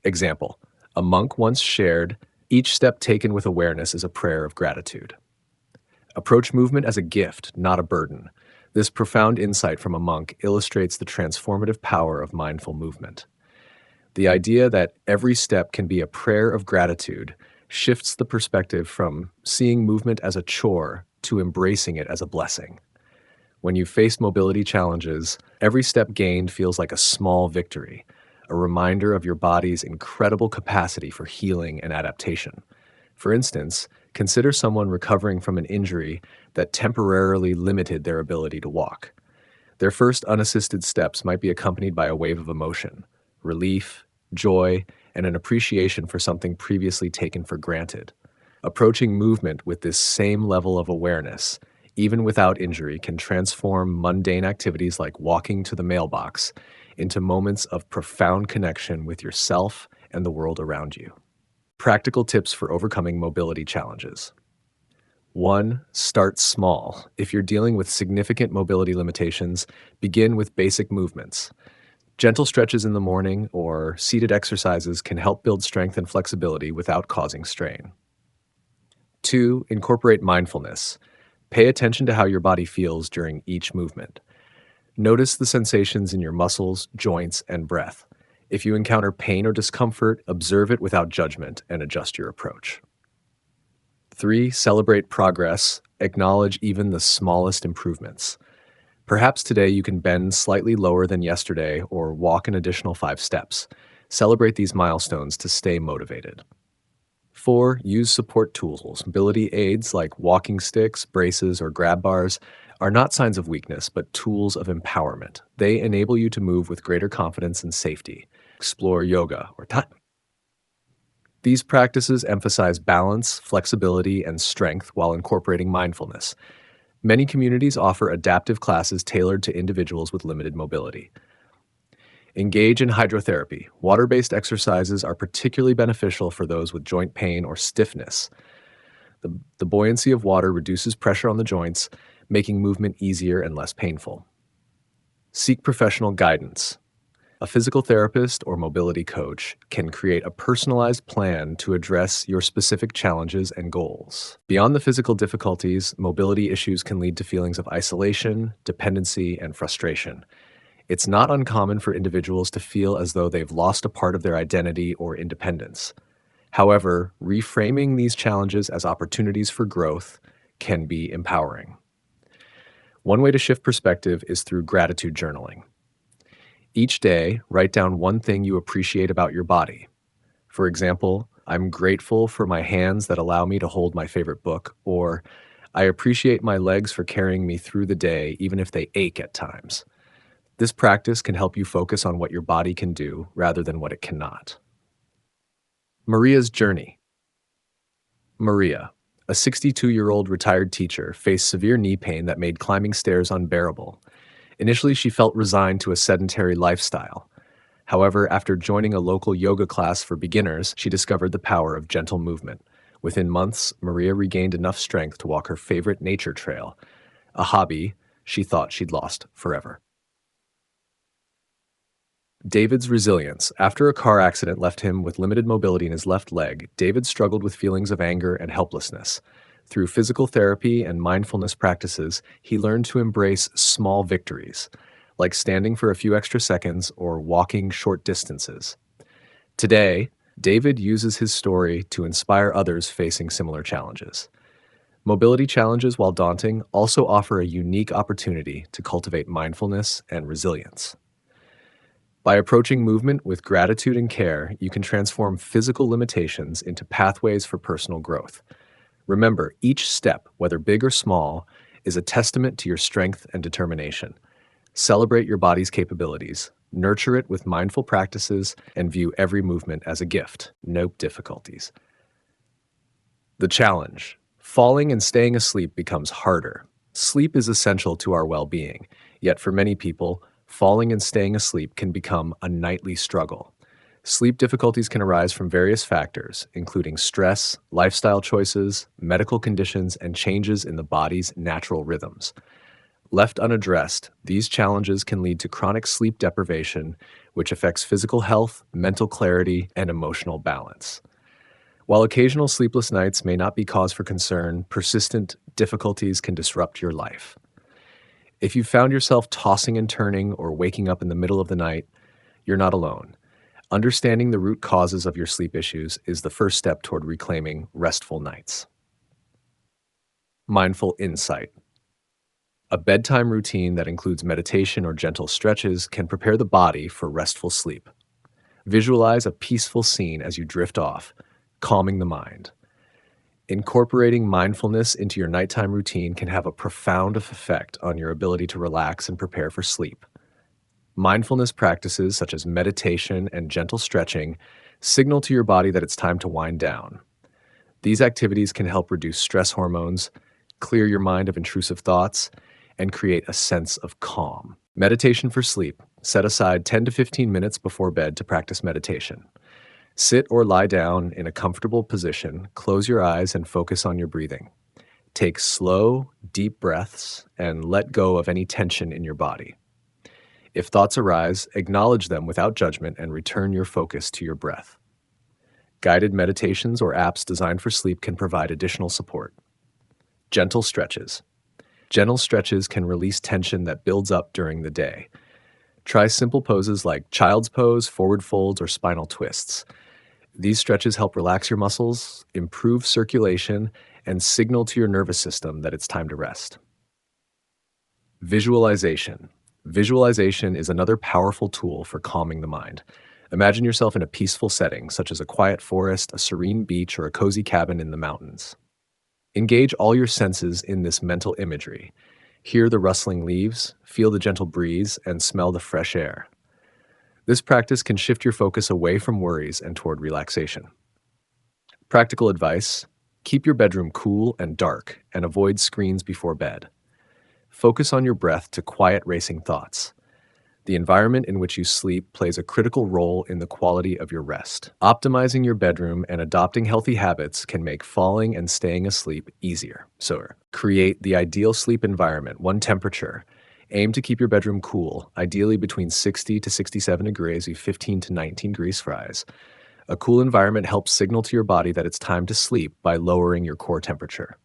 Example: a monk once shared, "Each step taken with awareness is a prayer of gratitude." Approach movement as a gift, not a burden. This profound insight from a monk illustrates the transformative power of mindful movement. The idea that every step can be a prayer of gratitude shifts the perspective from seeing movement as a chore to embracing it as a blessing. When you face mobility challenges, every step gained feels like a small victory, a reminder of your body's incredible capacity for healing and adaptation. For instance, consider someone recovering from an injury that temporarily limited their ability to walk. Their first unassisted steps might be accompanied by a wave of emotion, relief, joy, and an appreciation for something previously taken for granted. Approaching movement with this same level of awareness, even without injury, can transform mundane activities like walking to the mailbox into moments of profound connection with yourself and the world around you. Practical tips for overcoming mobility challenges. 1. Start small. If you're dealing with significant mobility limitations, begin with basic movements. Gentle stretches in the morning or seated exercises can help build strength and flexibility without causing strain. 2. Incorporate mindfulness. Pay attention to how your body feels during each movement. Notice the sensations in your muscles, joints, and breath. If you encounter pain or discomfort, observe it without judgment and adjust your approach. 3. Celebrate progress. Acknowledge even the smallest improvements. Perhaps today you can bend slightly lower than yesterday or walk an additional 5 steps. Celebrate these milestones to stay motivated. 4. Use support tools. Mobility aids like walking sticks, braces, or grab bars are not signs of weakness, but tools of empowerment. They enable you to move with greater confidence and safety. Explore yoga or time. These practices emphasize balance, flexibility, and strength while incorporating mindfulness. Many communities offer adaptive classes tailored to individuals with limited mobility. Engage in hydrotherapy. Water-based exercises are particularly beneficial for those with joint pain or stiffness. The buoyancy of water reduces pressure on the joints, making movement easier and less painful. Seek professional guidance. A physical therapist or mobility coach can create a personalized plan to address your specific challenges and goals. Beyond the physical difficulties, mobility issues can lead to feelings of isolation, dependency, and frustration. It's not uncommon for individuals to feel as though they've lost a part of their identity or independence. However, reframing these challenges as opportunities for growth can be empowering. One way to shift perspective is through gratitude journaling. Each day, write down one thing you appreciate about your body. For example, I'm grateful for my hands that allow me to hold my favorite book, or I appreciate my legs for carrying me through the day, even if they ache at times. This practice can help you focus on what your body can do rather than what it cannot. Maria's journey. Maria, a 62-year-old retired teacher, faced severe knee pain that made climbing stairs unbearable. Initially, she felt resigned to a sedentary lifestyle. However, after joining a local yoga class for beginners, she discovered the power of gentle movement. Within months, Maria regained enough strength to walk her favorite nature trail, a hobby she thought she'd lost forever. David's resilience. After a car accident left him with limited mobility in his left leg, David struggled with feelings of anger and helplessness. Through physical therapy and mindfulness practices, he learned to embrace small victories, like standing for a few extra seconds or walking short distances. Today, David uses his story to inspire others facing similar challenges. Mobility challenges, while daunting, also offer a unique opportunity to cultivate mindfulness and resilience. By approaching movement with gratitude and care, you can transform physical limitations into pathways for personal growth. Remember, each step, whether big or small, is a testament to your strength and determination. Celebrate your body's capabilities, nurture it with mindful practices, and view every movement as a gift, no difficulties. The challenge. Falling and staying asleep becomes harder. Sleep is essential to our well-being, yet for many people, falling and staying asleep can become a nightly struggle. Sleep difficulties can arise from various factors, including stress, lifestyle choices, medical conditions, and changes in the body's natural rhythms. Left unaddressed, these challenges can lead to chronic sleep deprivation, which affects physical health, mental clarity, and emotional balance. While occasional sleepless nights may not be cause for concern, persistent difficulties can disrupt your life. If you found yourself tossing and turning or waking up in the middle of the night, you're not alone. Understanding the root causes of your sleep issues is the first step toward reclaiming restful nights. Mindful insight. A bedtime routine that includes meditation or gentle stretches can prepare the body for restful sleep. Visualize a peaceful scene as you drift off, calming the mind. Incorporating mindfulness into your nighttime routine can have a profound effect on your ability to relax and prepare for sleep. Mindfulness practices such as meditation and gentle stretching signal to your body that it's time to wind down. These activities can help reduce stress hormones, clear your mind of intrusive thoughts, and create a sense of calm. Meditation for sleep. Set aside 10 to 15 minutes before bed to practice meditation. Sit or lie down in a comfortable position, close your eyes, and focus on your breathing. Take slow, deep breaths and let go of any tension in your body. If thoughts arise, acknowledge them without judgment and return your focus to your breath. Guided meditations or apps designed for sleep can provide additional support. Gentle stretches. Gentle stretches can release tension that builds up during the day. Try simple poses like child's pose, forward folds, or spinal twists. These stretches help relax your muscles, improve circulation, and signal to your nervous system that it's time to rest. Visualization. Visualization is another powerful tool for calming the mind. Imagine yourself in a peaceful setting, such as a quiet forest, a serene beach, or a cozy cabin in the mountains. Engage all your senses in this mental imagery. Hear the rustling leaves, feel the gentle breeze, and smell the fresh air. This practice can shift your focus away from worries and toward relaxation. Practical advice: keep your bedroom cool and dark and avoid screens before bed. Focus on your breath to quiet racing thoughts. The environment in which you sleep plays a critical role in the quality of your rest. Optimizing your bedroom and adopting healthy habits can make falling and staying asleep easier. So, create the ideal sleep environment, one temperature. Aim to keep your bedroom cool, ideally between 60 to 67 degrees, 15 to 19 degrees Fahrenheit. A cool environment helps signal to your body that it's time to sleep by lowering your core temperature.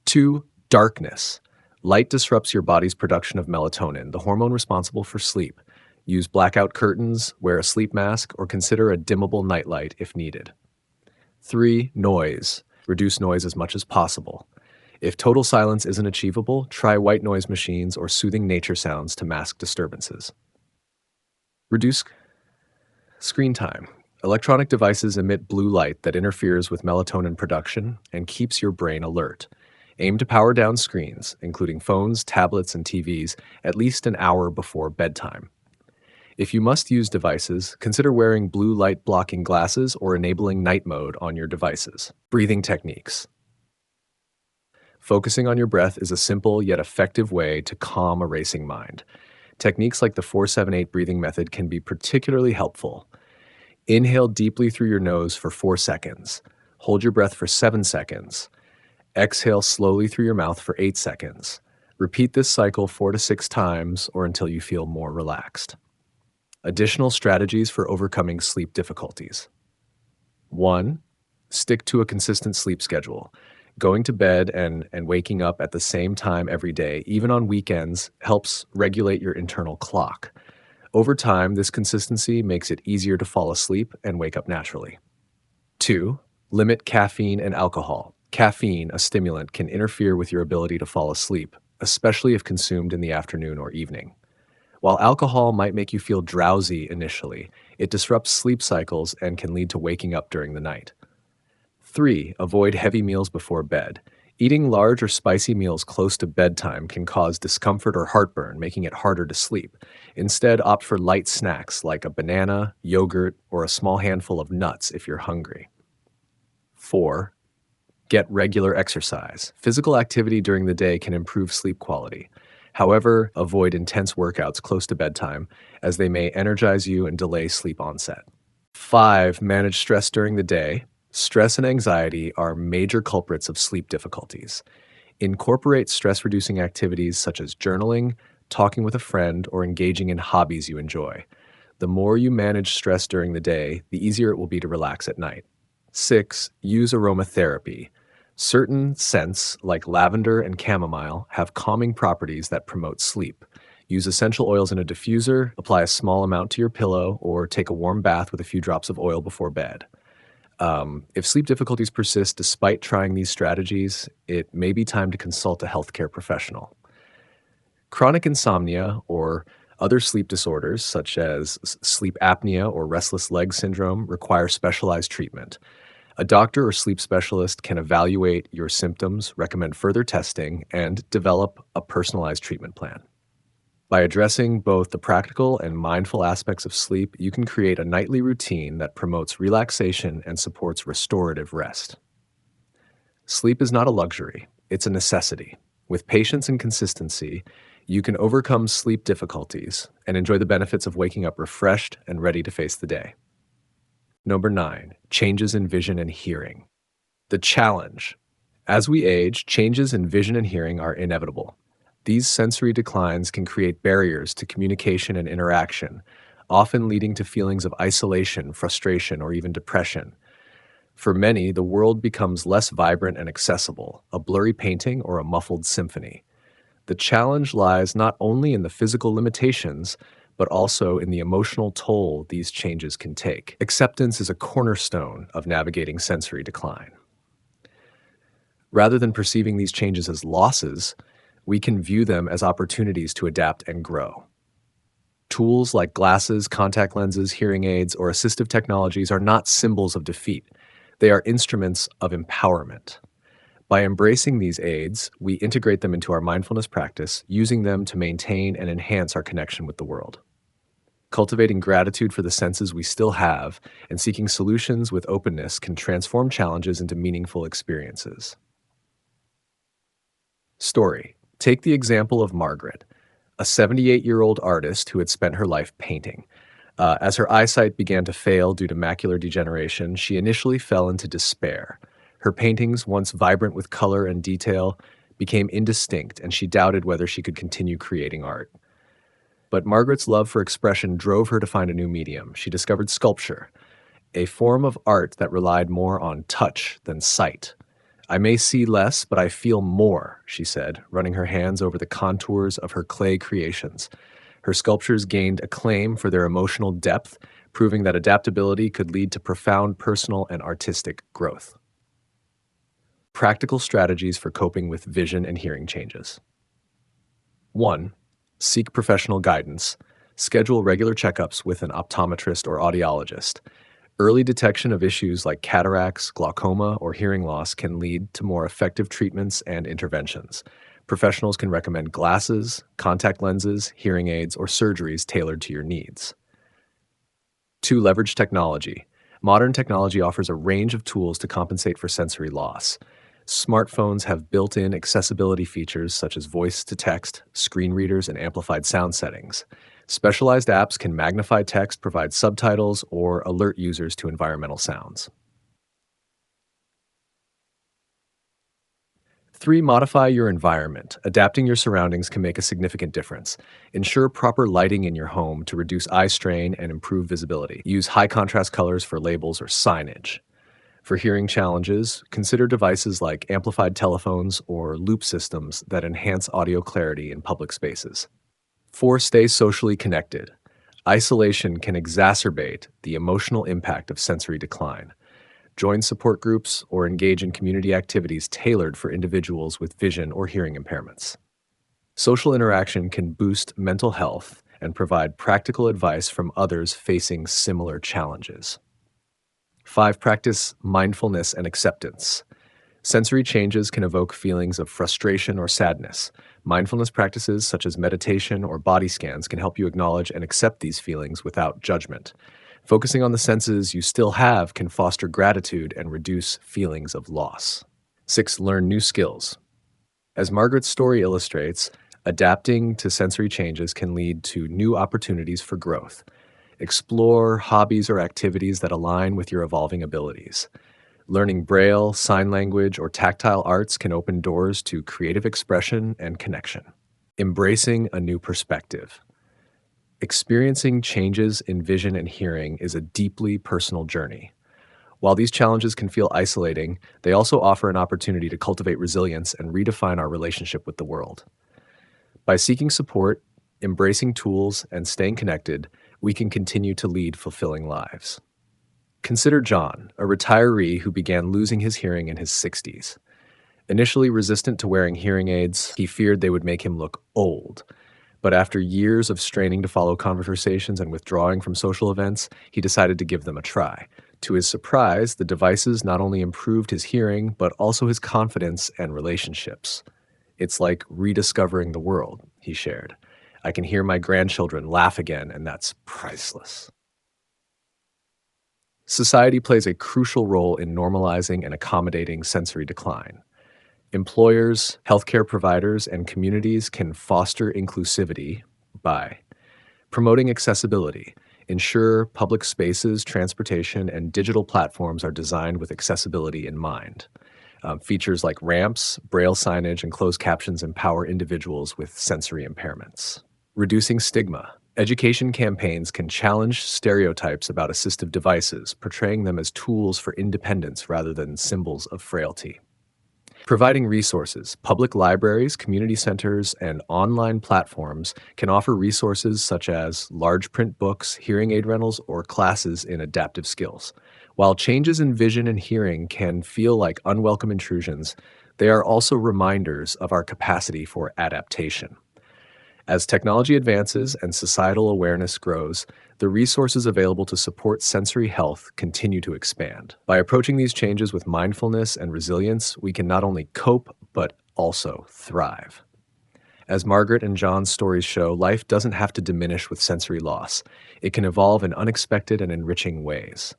2. Darkness. Light disrupts your body's production of melatonin, the hormone responsible for sleep. Use blackout curtains, wear a sleep mask, or consider a dimmable nightlight if needed. 3. Noise. Reduce noise as much as possible. If total silence isn't achievable, try white noise machines or soothing nature sounds to mask disturbances. Reduce screen time. Electronic devices emit blue light that interferes with melatonin production and keeps your brain alert. Aim to power down screens, including phones, tablets, and TVs, at least an hour before bedtime. If you must use devices, consider wearing blue light blocking glasses or enabling night mode on your devices. Breathing techniques. Focusing on your breath is a simple yet effective way to calm a racing mind. Techniques like the 478 breathing method can be particularly helpful. Inhale deeply through your nose for 4 seconds. Hold your breath for 7 seconds. Exhale slowly through your mouth for 8 seconds. Repeat this cycle 4 to 6 times or until you feel more relaxed. Additional strategies for overcoming sleep difficulties. 1. Stick to a consistent sleep schedule. Going to bed and waking up at the same time every day, even on weekends, helps regulate your internal clock. Over time, this consistency makes it easier to fall asleep and wake up naturally. 2. Limit caffeine and alcohol. Caffeine, a stimulant, can interfere with your ability to fall asleep, especially if consumed in the afternoon or evening. While alcohol might make you feel drowsy initially, it disrupts sleep cycles and can lead to waking up during the night. 3. Avoid heavy meals before bed. Eating large or spicy meals close to bedtime can cause discomfort or heartburn, making it harder to sleep. Instead, opt for light snacks like a banana, yogurt, or a small handful of nuts if you're hungry. 4. Get regular exercise. Physical activity during the day can improve sleep quality. However, avoid intense workouts close to bedtime, as they may energize you and delay sleep onset. 5. Manage stress during the day. Stress and anxiety are major culprits of sleep difficulties. Incorporate stress-reducing activities such as journaling, talking with a friend, or engaging in hobbies you enjoy. The more you manage stress during the day, the easier it will be to relax at night. 6. Use aromatherapy. Certain scents, like lavender and chamomile, have calming properties that promote sleep. Use essential oils in a diffuser, apply a small amount to your pillow, or take a warm bath with a few drops of oil before bed. If sleep difficulties persist despite trying these strategies, it may be time to consult a healthcare professional. Chronic insomnia or other sleep disorders, such as sleep apnea or restless leg syndrome, require specialized treatment. A doctor or sleep specialist can evaluate your symptoms, recommend further testing, and develop a personalized treatment plan. By addressing both the practical and mindful aspects of sleep, you can create a nightly routine that promotes relaxation and supports restorative rest. Sleep is not a luxury, it's a necessity. With patience and consistency, you can overcome sleep difficulties and enjoy the benefits of waking up refreshed and ready to face the day. Number 9, changes in vision and hearing. The challenge. As we age, changes in vision and hearing are inevitable. These sensory declines can create barriers to communication and interaction, often leading to feelings of isolation, frustration, or even depression. For many, the world becomes less vibrant and accessible, a blurry painting or a muffled symphony. The challenge lies not only in the physical limitations, but also in the emotional toll these changes can take. Acceptance is a cornerstone of navigating sensory decline. Rather than perceiving these changes as losses, we can view them as opportunities to adapt and grow. Tools like glasses, contact lenses, hearing aids, or assistive technologies are not symbols of defeat. They are instruments of empowerment. By embracing these aids, we integrate them into our mindfulness practice, using them to maintain and enhance our connection with the world. Cultivating gratitude for the senses we still have and seeking solutions with openness can transform challenges into meaningful experiences. Story. Take the example of Margaret, a 78-year-old artist who had spent her life painting. As her eyesight began to fail due to macular degeneration, she initially fell into despair. Her paintings, once vibrant with color and detail, became indistinct, and she doubted whether she could continue creating art. But Margaret's love for expression drove her to find a new medium. She discovered sculpture, a form of art that relied more on touch than sight. "I may see less, but I feel more," she said, running her hands over the contours of her clay creations. Her sculptures gained acclaim for their emotional depth, proving that adaptability could lead to profound personal and artistic growth. Practical strategies for coping with vision and hearing changes. 1. Seek professional guidance. Schedule regular checkups with an optometrist or audiologist. Early detection of issues like cataracts, glaucoma, or hearing loss can lead to more effective treatments and interventions. Professionals can recommend glasses, contact lenses, hearing aids, or surgeries tailored to your needs. 2. Leverage technology. Modern technology offers a range of tools to compensate for sensory loss. Smartphones have built-in accessibility features such as voice-to-text, screen readers, and amplified sound settings. Specialized apps can magnify text, provide subtitles, or alert users to environmental sounds. 3. Modify your environment. Adapting your surroundings can make a significant difference. Ensure proper lighting in your home to reduce eye strain and improve visibility. Use high-contrast colors for labels or signage. For hearing challenges, consider devices like amplified telephones or loop systems that enhance audio clarity in public spaces. 4. Stay socially connected. Isolation can exacerbate the emotional impact of sensory decline. Join support groups or engage in community activities tailored for individuals with vision or hearing impairments. Social interaction can boost mental health and provide practical advice from others facing similar challenges. 5. Practice mindfulness and acceptance. Sensory changes can evoke feelings of frustration or sadness. Mindfulness practices such as meditation or body scans can help you acknowledge and accept these feelings without judgment. Focusing on the senses you still have can foster gratitude and reduce feelings of loss. 6. Learn new skills. As Margaret's story illustrates, adapting to sensory changes can lead to new opportunities for growth. Explore hobbies or activities that align with your evolving abilities. Learning Braille, sign language, or tactile arts can open doors to creative expression and connection. Embracing a new perspective. Experiencing changes in vision and hearing is a deeply personal journey. While these challenges can feel isolating, they also offer an opportunity to cultivate resilience and redefine our relationship with the world. By seeking support, embracing tools, and staying connected, we can continue to lead fulfilling lives. Consider John, a retiree who began losing his hearing in his 60s. Initially resistant to wearing hearing aids, he feared they would make him look old. But after years of straining to follow conversations and withdrawing from social events, he decided to give them a try. To his surprise, the devices not only improved his hearing, but also his confidence and relationships. "It's like rediscovering the world," he shared. "I can hear my grandchildren laugh again, and that's priceless." Society plays a crucial role in normalizing and accommodating sensory decline. Employers, healthcare providers, and communities can foster inclusivity by promoting accessibility. Ensure public spaces, transportation, and digital platforms are designed with accessibility in mind. Features like ramps, braille signage, and closed captions empower individuals with sensory impairments. Reducing stigma. Education campaigns can challenge stereotypes about assistive devices, portraying them as tools for independence rather than symbols of frailty. Providing resources. Public libraries, community centers, and online platforms can offer resources such as large print books, hearing aid rentals, or classes in adaptive skills. While changes in vision and hearing can feel like unwelcome intrusions, they are also reminders of our capacity for adaptation. As technology advances and societal awareness grows, the resources available to support sensory health continue to expand. By approaching these changes with mindfulness and resilience, we can not only cope, but also thrive. As Margaret and John's stories show, life doesn't have to diminish with sensory loss. It can evolve in unexpected and enriching ways.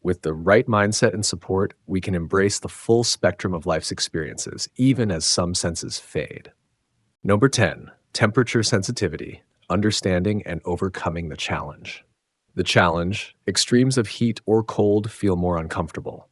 With the right mindset and support, we can embrace the full spectrum of life's experiences, even as some senses fade. Number 10. Temperature sensitivity, understanding and overcoming the challenge. The challenge: extremes of heat or cold feel more uncomfortable.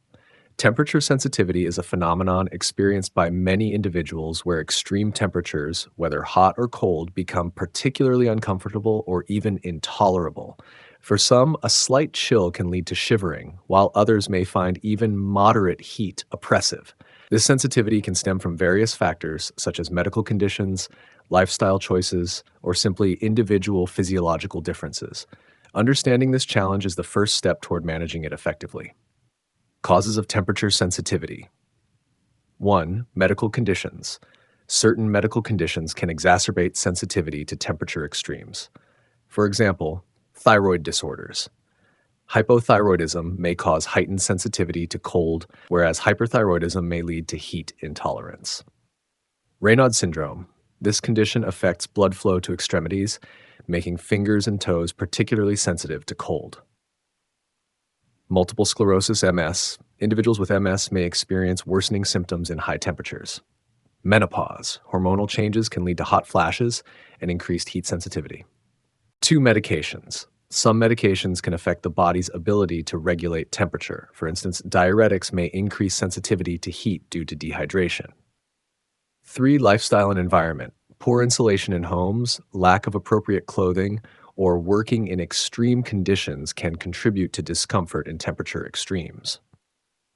Temperature sensitivity is a phenomenon experienced by many individuals where extreme temperatures, whether hot or cold, become particularly uncomfortable or even intolerable. For some, a slight chill can lead to shivering, while others may find even moderate heat oppressive. This sensitivity can stem from various factors such as medical conditions, lifestyle choices, or simply individual physiological differences. Understanding this challenge is the first step toward managing it effectively. Causes of temperature sensitivity. 1. Medical conditions. Certain medical conditions can exacerbate sensitivity to temperature extremes. For example, thyroid disorders. Hypothyroidism may cause heightened sensitivity to cold, whereas hyperthyroidism may lead to heat intolerance. Raynaud syndrome. This condition affects blood flow to extremities, making fingers and toes particularly sensitive to cold. Multiple sclerosis MS. Individuals with MS may experience worsening symptoms in high temperatures. Menopause. Hormonal changes can lead to hot flashes and increased heat sensitivity. 2. Medications. Some medications can affect the body's ability to regulate temperature. For instance, diuretics may increase sensitivity to heat due to dehydration. 3. Lifestyle and environment. Poor insulation in homes, lack of appropriate clothing, or working in extreme conditions can contribute to discomfort in temperature extremes.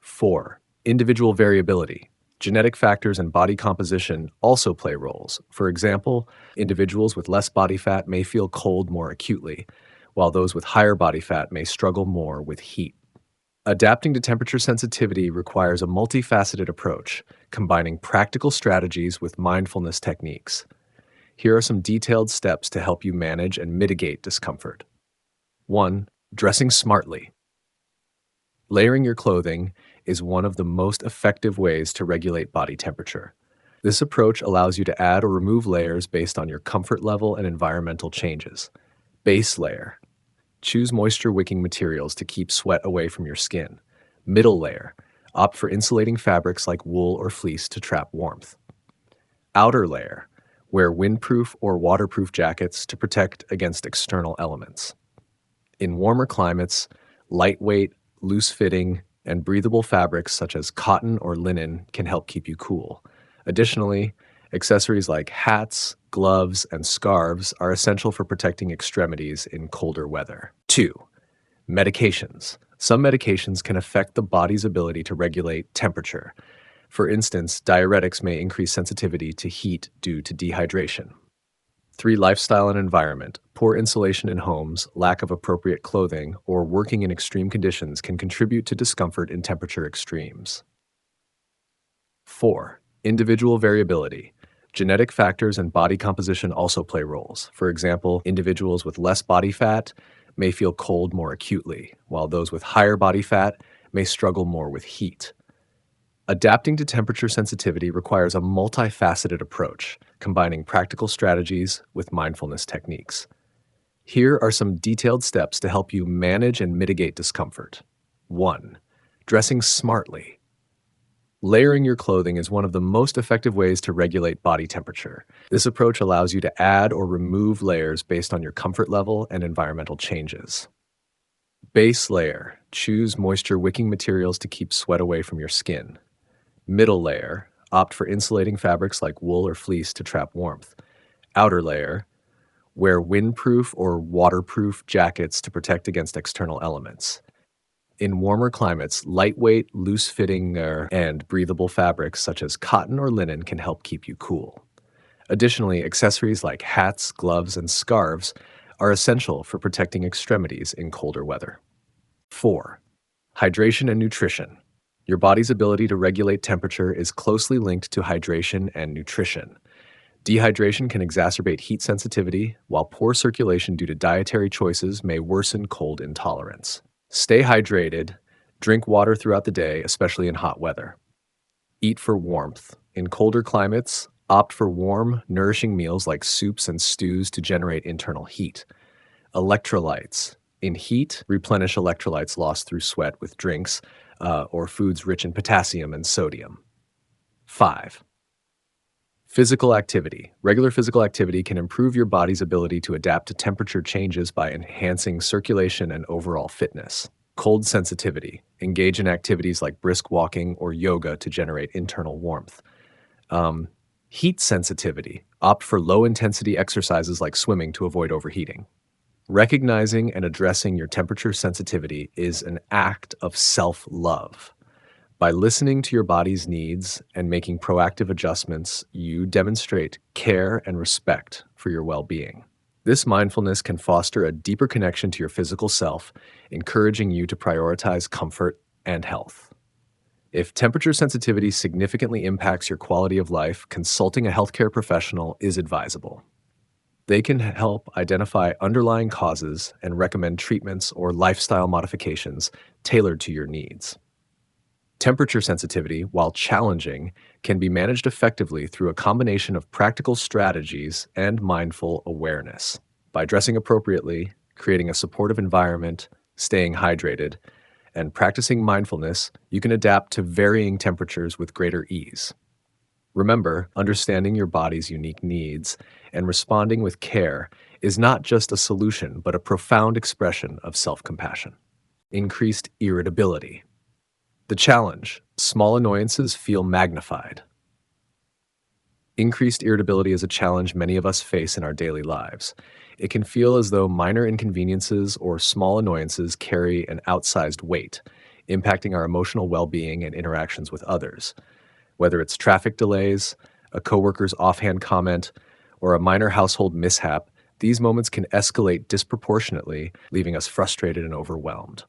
4. Individual variability. Genetic factors and body composition also play roles. For example, individuals with less body fat may feel cold more acutely, while those with higher body fat may struggle more with heat. Adapting to temperature sensitivity requires a multifaceted approach, combining practical strategies with mindfulness techniques. Here are some detailed steps to help you manage and mitigate discomfort. 1. Dressing smartly. Layering your clothing is one of the most effective ways to regulate body temperature. This approach allows you to add or remove layers based on your comfort level and environmental changes. Base layer. Choose moisture-wicking materials to keep sweat away from your skin. Middle layer. Opt for insulating fabrics like wool or fleece to trap warmth. Outer layer. Wear windproof or waterproof jackets to protect against external elements. In warmer climates, lightweight, loose-fitting, and breathable fabrics such as cotton or linen can help keep you cool. Additionally, accessories like hats, gloves, and scarves are essential for protecting extremities in colder weather. 2. Medications. Some medications can affect the body's ability to regulate temperature. For instance, diuretics may increase sensitivity to heat due to dehydration. 3. Lifestyle and environment. Poor insulation in homes, lack of appropriate clothing, or working in extreme conditions can contribute to discomfort in temperature extremes. 4. Individual variability. Genetic factors and body composition also play roles. For example, individuals with less body fat may feel cold more acutely, while those with higher body fat may struggle more with heat. Adapting to temperature sensitivity requires a multifaceted approach, combining practical strategies with mindfulness techniques. Here are some detailed steps to help you manage and mitigate discomfort. 1. Dressing smartly. Layering your clothing is one of the most effective ways to regulate body temperature. This approach allows you to add or remove layers based on your comfort level and environmental changes. Base layer. Choose moisture-wicking materials to keep sweat away from your skin. Middle layer. Opt for insulating fabrics like wool or fleece to trap warmth. Outer layer. Wear windproof or waterproof jackets to protect against external elements. In warmer climates, lightweight, loose-fitting, and breathable fabrics such as cotton or linen can help keep you cool. Additionally, accessories like hats, gloves, and scarves are essential for protecting extremities in colder weather. 4. Hydration and nutrition. Your body's ability to regulate temperature is closely linked to hydration and nutrition. Dehydration can exacerbate heat sensitivity, while poor circulation due to dietary choices may worsen cold intolerance. Stay hydrated, drink water throughout the day, especially in hot weather. Eat for warmth. In colder climates, opt for warm, nourishing meals like soups and stews to generate internal heat. Electrolytes. In heat, replenish electrolytes lost through sweat with drinks or foods rich in potassium and sodium. 5. Physical activity. Regular physical activity can improve your body's ability to adapt to temperature changes by enhancing circulation and overall fitness. Cold sensitivity. Engage in activities like brisk walking or yoga to generate internal warmth. Heat sensitivity. Opt for low-intensity exercises like swimming to avoid overheating. Recognizing and addressing your temperature sensitivity is an act of self-love. By listening to your body's needs and making proactive adjustments, you demonstrate care and respect for your well-being. This mindfulness can foster a deeper connection to your physical self, encouraging you to prioritize comfort and health. If temperature sensitivity significantly impacts your quality of life, consulting a healthcare professional is advisable. They can help identify underlying causes and recommend treatments or lifestyle modifications tailored to your needs. Temperature sensitivity, while challenging, can be managed effectively through a combination of practical strategies and mindful awareness. By dressing appropriately, creating a supportive environment, staying hydrated, and practicing mindfulness, you can adapt to varying temperatures with greater ease. Remember, understanding your body's unique needs and responding with care is not just a solution, but a profound expression of self compassion. Increased irritability. The challenge: small annoyances feel magnified. Increased irritability is a challenge many of us face in our daily lives. It can feel as though minor inconveniences or small annoyances carry an outsized weight, impacting our emotional well being and interactions with others. Whether it's traffic delays, a coworker's offhand comment, or a minor household mishap, these moments can escalate disproportionately, leaving us frustrated and overwhelmed.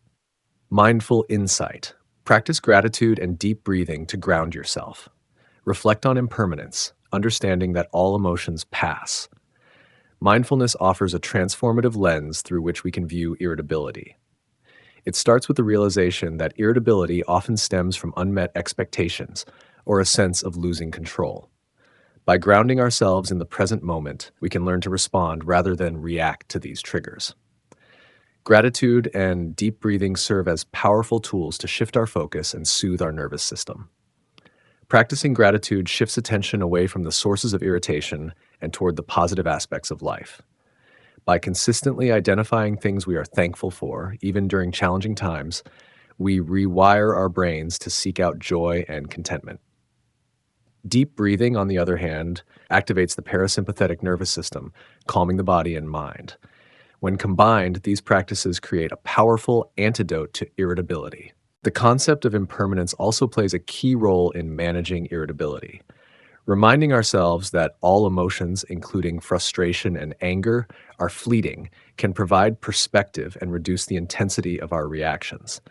Mindful insight. Practice gratitude and deep breathing to ground yourself. Reflect on impermanence, understanding that all emotions pass. Mindfulness offers a transformative lens through which we can view irritability. It starts with the realization that irritability often stems from unmet expectations or a sense of losing control. By grounding ourselves in the present moment, we can learn to respond rather than react to these triggers. Gratitude and deep breathing serve as powerful tools to shift our focus and soothe our nervous system. Practicing gratitude shifts attention away from the sources of irritation and toward the positive aspects of life. By consistently identifying things we are thankful for, even during challenging times, we rewire our brains to seek out joy and contentment. Deep breathing, on the other hand, activates the parasympathetic nervous system, calming the body and mind. When combined, these practices create a powerful antidote to irritability. The concept of impermanence also plays a key role in managing irritability. Reminding ourselves that all emotions, including frustration and anger, are fleeting, can provide perspective and reduce the intensity of our reactions.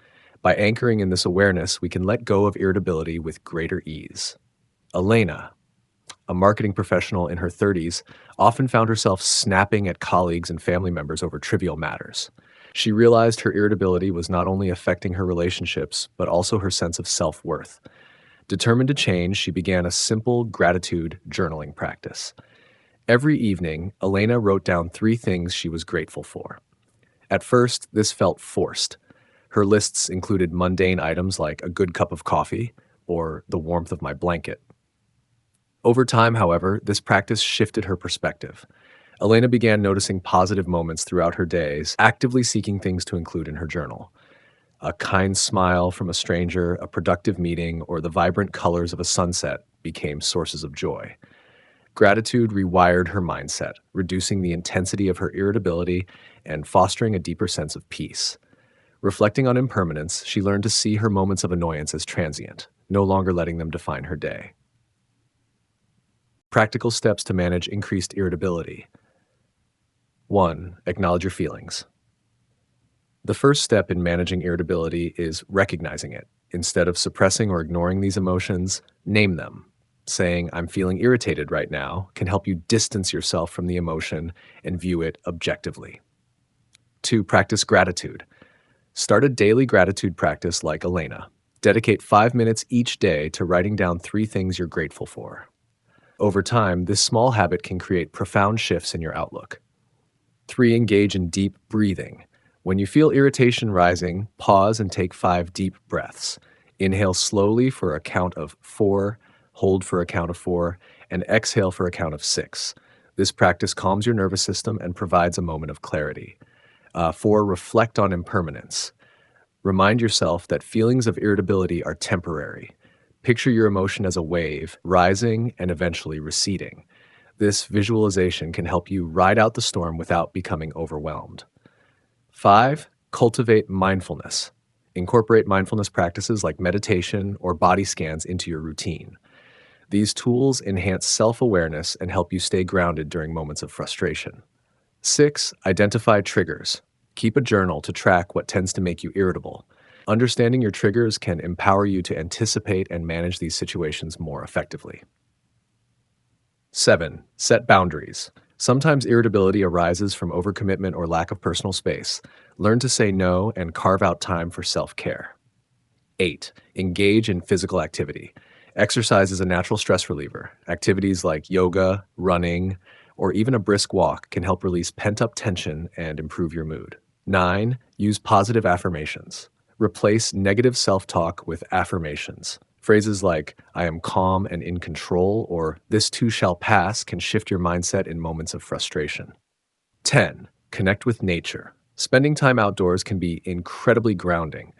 By anchoring in this awareness, we can let go of irritability with greater ease. Elena, a marketing professional in her 30s, often found herself snapping at colleagues and family members over trivial matters. She realized her irritability was not only affecting her relationships, but also her sense of self-worth. Determined to change, she began a simple gratitude journaling practice. Every evening, Elena wrote down 3 things she was grateful for. At first, this felt forced. Her lists included mundane items like a good cup of coffee or the warmth of my blanket. Over time, however, this practice shifted her perspective. Elena began noticing positive moments throughout her days, actively seeking things to include in her journal. A kind smile from a stranger, a productive meeting, or the vibrant colors of a sunset became sources of joy. Gratitude rewired her mindset, reducing the intensity of her irritability and fostering a deeper sense of peace. Reflecting on impermanence, she learned to see her moments of annoyance as transient, no longer letting them define her day. Practical steps to manage increased irritability. 1. Acknowledge your feelings. The first step in managing irritability is recognizing it. Instead of suppressing or ignoring these emotions, name them. Saying, "I'm feeling irritated right now," can help you distance yourself from the emotion and view it objectively. 2. Practice gratitude. Start a daily gratitude practice like Elena. Dedicate 5 minutes each day to writing down 3 things you're grateful for. Over time, this small habit can create profound shifts in your outlook. 3. Engage in deep breathing. When you feel irritation rising, pause and take 5 deep breaths. Inhale slowly for a count of 4, hold for a count of 4, and exhale for a count of 6. This practice calms your nervous system and provides a moment of clarity. 4. Reflect on impermanence. Remind yourself that feelings of irritability are temporary. Picture your emotion as a wave, rising and eventually receding. This visualization can help you ride out the storm without becoming overwhelmed. 5. Cultivate mindfulness. Incorporate mindfulness practices like meditation or body scans into your routine. These tools enhance self-awareness and help you stay grounded during moments of frustration. 6. Identify triggers. Keep a journal to track what tends to make you irritable. Understanding your triggers can empower you to anticipate and manage these situations more effectively. 7. Set boundaries. Sometimes irritability arises from overcommitment or lack of personal space. Learn to say no and carve out time for self care. 8. Engage in physical activity. Exercise is a natural stress reliever. Activities like yoga, running, or even a brisk walk can help release pent up tension and improve your mood. 9. Use positive affirmations. Replace negative self talk with affirmations. Phrases like, I am calm and in control, or this too shall pass can shift your mindset in moments of frustration. 10. Connect with nature. Spending time outdoors can be incredibly grounding.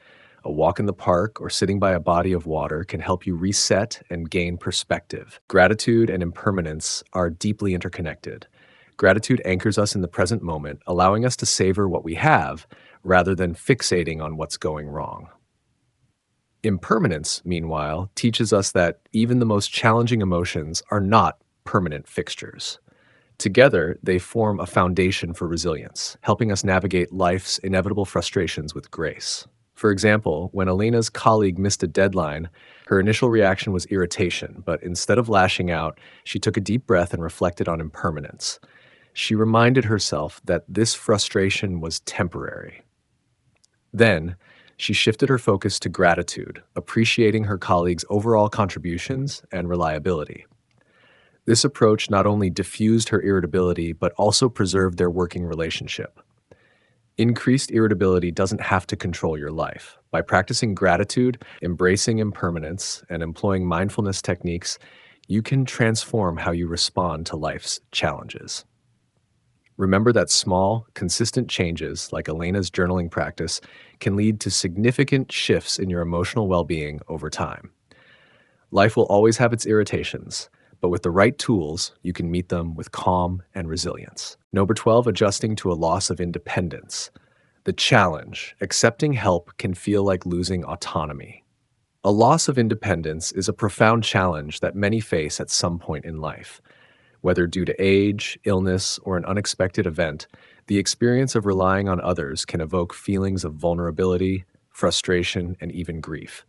A walk in the park or sitting by a body of water can help you reset and gain perspective. Gratitude and impermanence are deeply interconnected. Gratitude anchors us in the present moment, allowing us to savor what we have rather than fixating on what's going wrong. Impermanence, meanwhile, teaches us that even the most challenging emotions are not permanent fixtures. Together, they form a foundation for resilience, helping us navigate life's inevitable frustrations with grace. For example, when Elena's colleague missed a deadline, her initial reaction was irritation, but instead of lashing out, she took a deep breath and reflected on impermanence. She reminded herself that this frustration was temporary. Then, she shifted her focus to gratitude, appreciating her colleague's overall contributions and reliability. This approach not only diffused her irritability, but also preserved their working relationship. Increased irritability doesn't have to control your life. By practicing gratitude, embracing impermanence, and employing mindfulness techniques, you can transform how you respond to life's challenges. Remember that small, consistent changes, like Elena's journaling practice, can lead to significant shifts in your emotional well-being over time. Life will always have its irritations, but with the right tools, you can meet them with calm and resilience. Number 12, adjusting to a loss of independence. The challenge, accepting help can feel like losing autonomy. A loss of independence is a profound challenge that many face at some point in life. Whether due to age, illness, or an unexpected event, the experience of relying on others can evoke feelings of vulnerability, frustration, and even grief.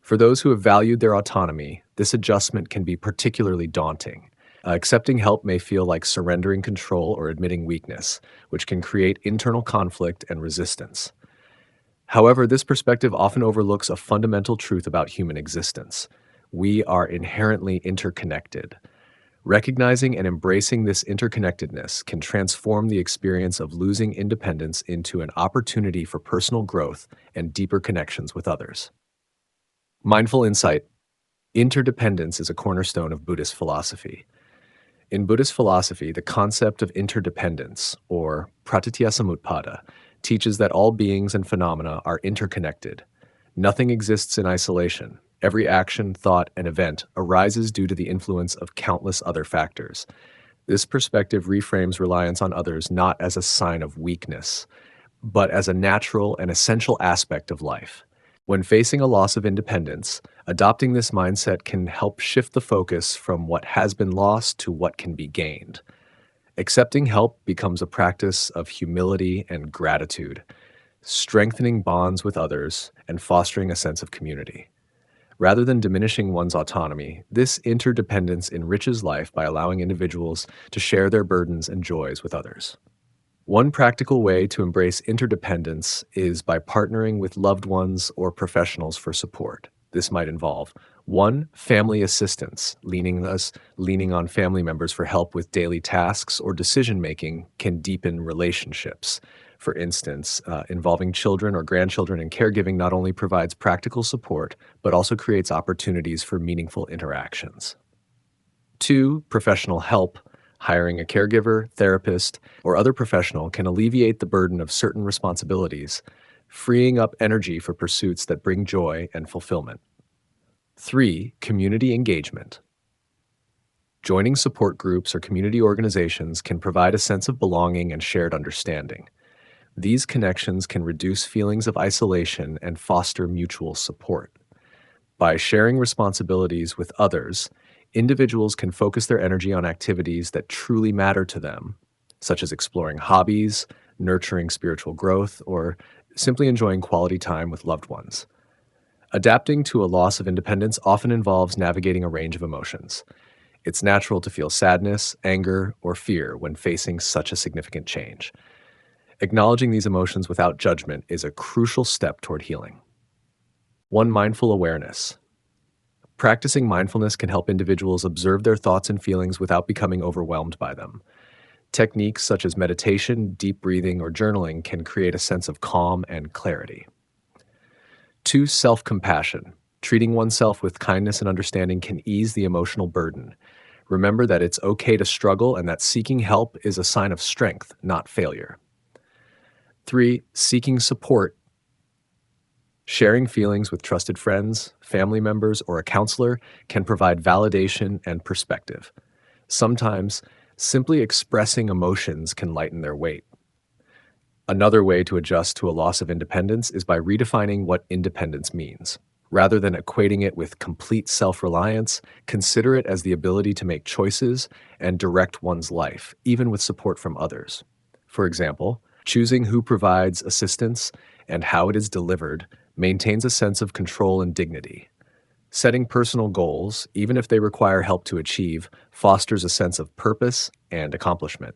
For those who have valued their autonomy, this adjustment can be particularly daunting. Accepting help may feel like surrendering control or admitting weakness, which can create internal conflict and resistance. However, this perspective often overlooks a fundamental truth about human existence. We are inherently interconnected. Recognizing and embracing this interconnectedness can transform the experience of losing independence into an opportunity for personal growth and deeper connections with others. Mindful insight. Interdependence is a cornerstone of Buddhist philosophy. In Buddhist philosophy, the concept of interdependence, or pratityasamutpada, teaches that all beings and phenomena are interconnected. Nothing exists in isolation. Every action, thought, and event arises due to the influence of countless other factors. This perspective reframes reliance on others not as a sign of weakness, but as a natural and essential aspect of life. When facing a loss of independence, adopting this mindset can help shift the focus from what has been lost to what can be gained. Accepting help becomes a practice of humility and gratitude, strengthening bonds with others and fostering a sense of community. Rather than diminishing one's autonomy, this interdependence enriches life by allowing individuals to share their burdens and joys with others. One practical way to embrace interdependence is by partnering with loved ones or professionals for support. This might involve 1. Family assistance. Leaning on family members for help with daily tasks or decision-making can deepen relationships. For instance, involving children or grandchildren in caregiving not only provides practical support, but also creates opportunities for meaningful interactions. 2. Professional help. Hiring a caregiver, therapist, or other professional can alleviate the burden of certain responsibilities, freeing up energy for pursuits that bring joy and fulfillment. 3. Community engagement. Joining support groups or community organizations can provide a sense of belonging and shared understanding. These connections can reduce feelings of isolation and foster mutual support. By sharing responsibilities with others, individuals can focus their energy on activities that truly matter to them, such as exploring hobbies, nurturing spiritual growth, or simply enjoying quality time with loved ones. Adapting to a loss of independence often involves navigating a range of emotions. It's natural to feel sadness, anger, or fear when facing such a significant change. Acknowledging these emotions without judgment is a crucial step toward healing. One, mindful awareness. Practicing mindfulness can help individuals observe their thoughts and feelings without becoming overwhelmed by them. Techniques such as meditation, deep breathing, or journaling can create a sense of calm and clarity. Two, self-compassion. Treating oneself with kindness and understanding can ease the emotional burden. Remember that it's okay to struggle and that seeking help is a sign of strength, not failure. Three, seeking support. Sharing feelings with trusted friends, family members, or a counselor can provide validation and perspective. Sometimes, simply expressing emotions can lighten their weight. Another way to adjust to a loss of independence is by redefining what independence means. Rather than equating it with complete self-reliance, consider it as the ability to make choices and direct one's life, even with support from others. For example, choosing who provides assistance and how it is delivered maintains a sense of control and dignity. Setting personal goals, even if they require help to achieve, fosters a sense of purpose and accomplishment.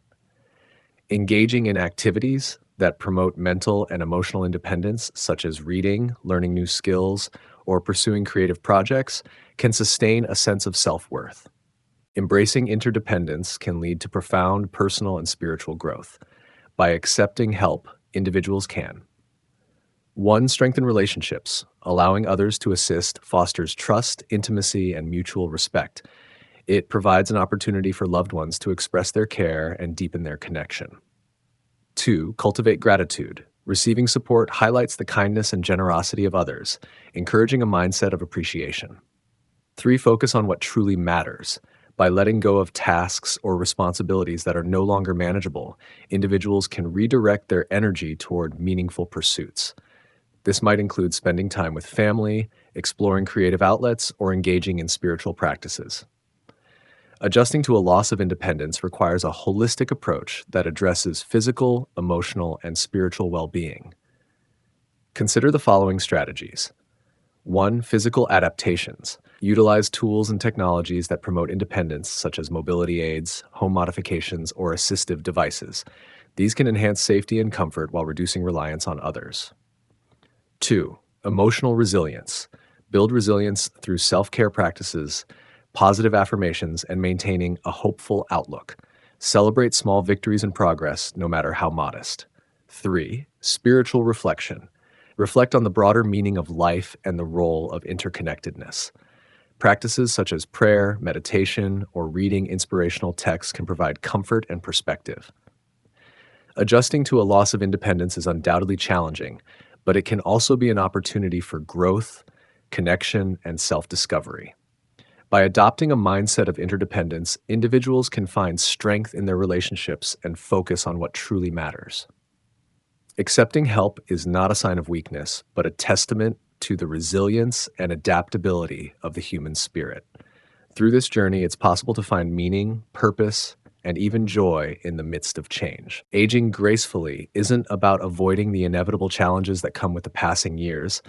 Engaging in activities that promote mental and emotional independence, such as reading, learning new skills, or pursuing creative projects, can sustain a sense of self-worth. Embracing interdependence can lead to profound personal and spiritual growth. By accepting help, individuals can. One, strengthen relationships. Allowing others to assist fosters trust, intimacy, and mutual respect. It provides an opportunity for loved ones to express their care and deepen their connection. Two, cultivate gratitude. Receiving support highlights the kindness and generosity of others, encouraging a mindset of appreciation. Three, focus on what truly matters. By letting go of tasks or responsibilities that are no longer manageable, individuals can redirect their energy toward meaningful pursuits. This might include spending time with family, exploring creative outlets, or engaging in spiritual practices. Adjusting to a loss of independence requires a holistic approach that addresses physical, emotional, and spiritual well-being. Consider the following strategies. One, physical adaptations. Utilize tools and technologies that promote independence, such as mobility aids, home modifications, or assistive devices. These can enhance safety and comfort while reducing reliance on others. Two, emotional resilience. Build resilience through self-care practices, positive affirmations, and maintaining a hopeful outlook. Celebrate small victories and progress, no matter how modest. Three, spiritual reflection. Reflect on the broader meaning of life and the role of interconnectedness. Practices such as prayer, meditation, or reading inspirational texts can provide comfort and perspective. Adjusting to a loss of independence is undoubtedly challenging, but it can also be an opportunity for growth, connection, and self-discovery. By adopting a mindset of interdependence, individuals can find strength in their relationships and focus on what truly matters. Accepting help is not a sign of weakness, but a testament to the resilience and adaptability of the human spirit. Through this journey, it's possible to find meaning, purpose, and even joy in the midst of change. Aging gracefully isn't about avoiding the inevitable challenges that come with the passing years.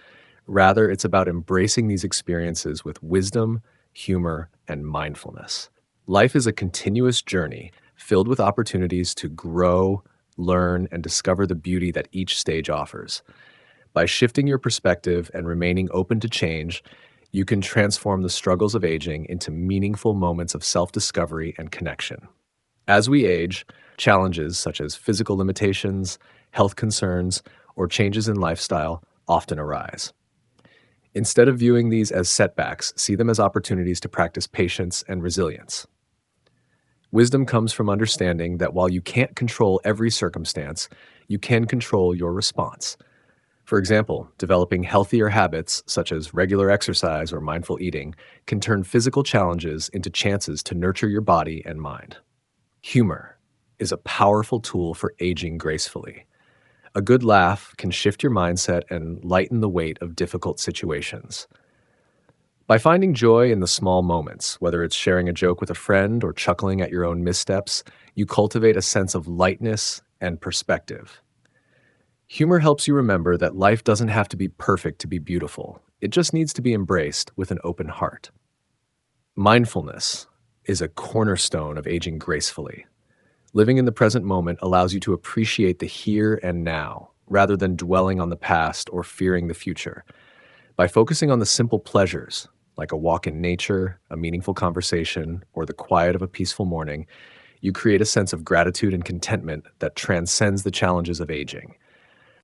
Rather, it's about embracing these experiences with wisdom, humor, and mindfulness. Life is a continuous journey filled with opportunities to grow, learn, and discover the beauty that each stage offers. By shifting your perspective and remaining open to change, you can transform the struggles of aging into meaningful moments of self-discovery and connection. As we age, challenges such as physical limitations, health concerns, or changes in lifestyle often arise. Instead of viewing these as setbacks, see them as opportunities to practice patience and resilience. Wisdom comes from understanding that while you can't control every circumstance, you can control your response. For example, developing healthier habits, such as regular exercise or mindful eating, can turn physical challenges into chances to nurture your body and mind. Humor is a powerful tool for aging gracefully. A good laugh can shift your mindset and lighten the weight of difficult situations. By finding joy in the small moments, whether it's sharing a joke with a friend or chuckling at your own missteps, you cultivate a sense of lightness and perspective. Humor helps you remember that life doesn't have to be perfect to be beautiful. It just needs to be embraced with an open heart. Mindfulness is a cornerstone of aging gracefully. Living in the present moment allows you to appreciate the here and now, rather than dwelling on the past or fearing the future. By focusing on the simple pleasures, like a walk in nature, a meaningful conversation, or the quiet of a peaceful morning, you create a sense of gratitude and contentment that transcends the challenges of aging.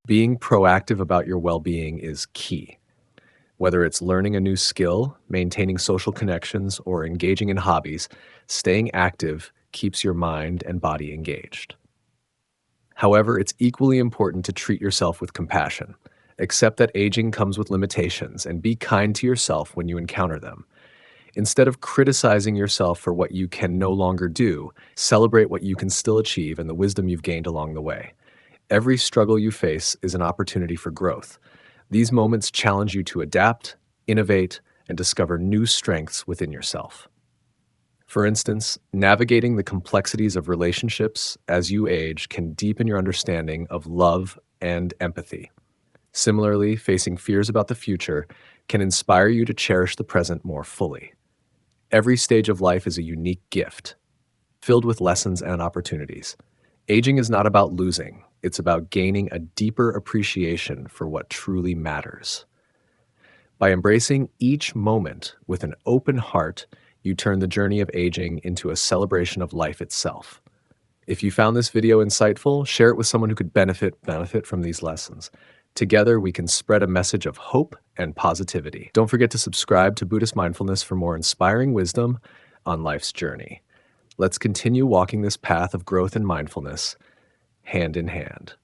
Being proactive about your well being is key. Whether it's learning a new skill, maintaining social connections, or engaging in hobbies, staying active keeps your mind and body engaged. However, it's equally important to treat yourself with compassion. Accept that aging comes with limitations and be kind to yourself when you encounter them. Instead of criticizing yourself for what you can no longer do, celebrate what you can still achieve and the wisdom you've gained along the way. Every struggle you face is an opportunity for growth. These moments challenge you to adapt, innovate, and discover new strengths within yourself. For instance, navigating the complexities of relationships as you age can deepen your understanding of love and empathy. Similarly, facing fears about the future can inspire you to cherish the present more fully. Every stage of life is a unique gift, filled with lessons and opportunities. Aging is not about losing, it's about gaining a deeper appreciation for what truly matters. By embracing each moment with an open heart, you turn the journey of aging into a celebration of life itself. If you found this video insightful, share it with someone who could benefit from these lessons. Together, we can spread a message of hope and positivity. Don't forget to subscribe to Buddhist Mindfulness for more inspiring wisdom on life's journey. Let's continue walking this path of growth and mindfulness hand in hand.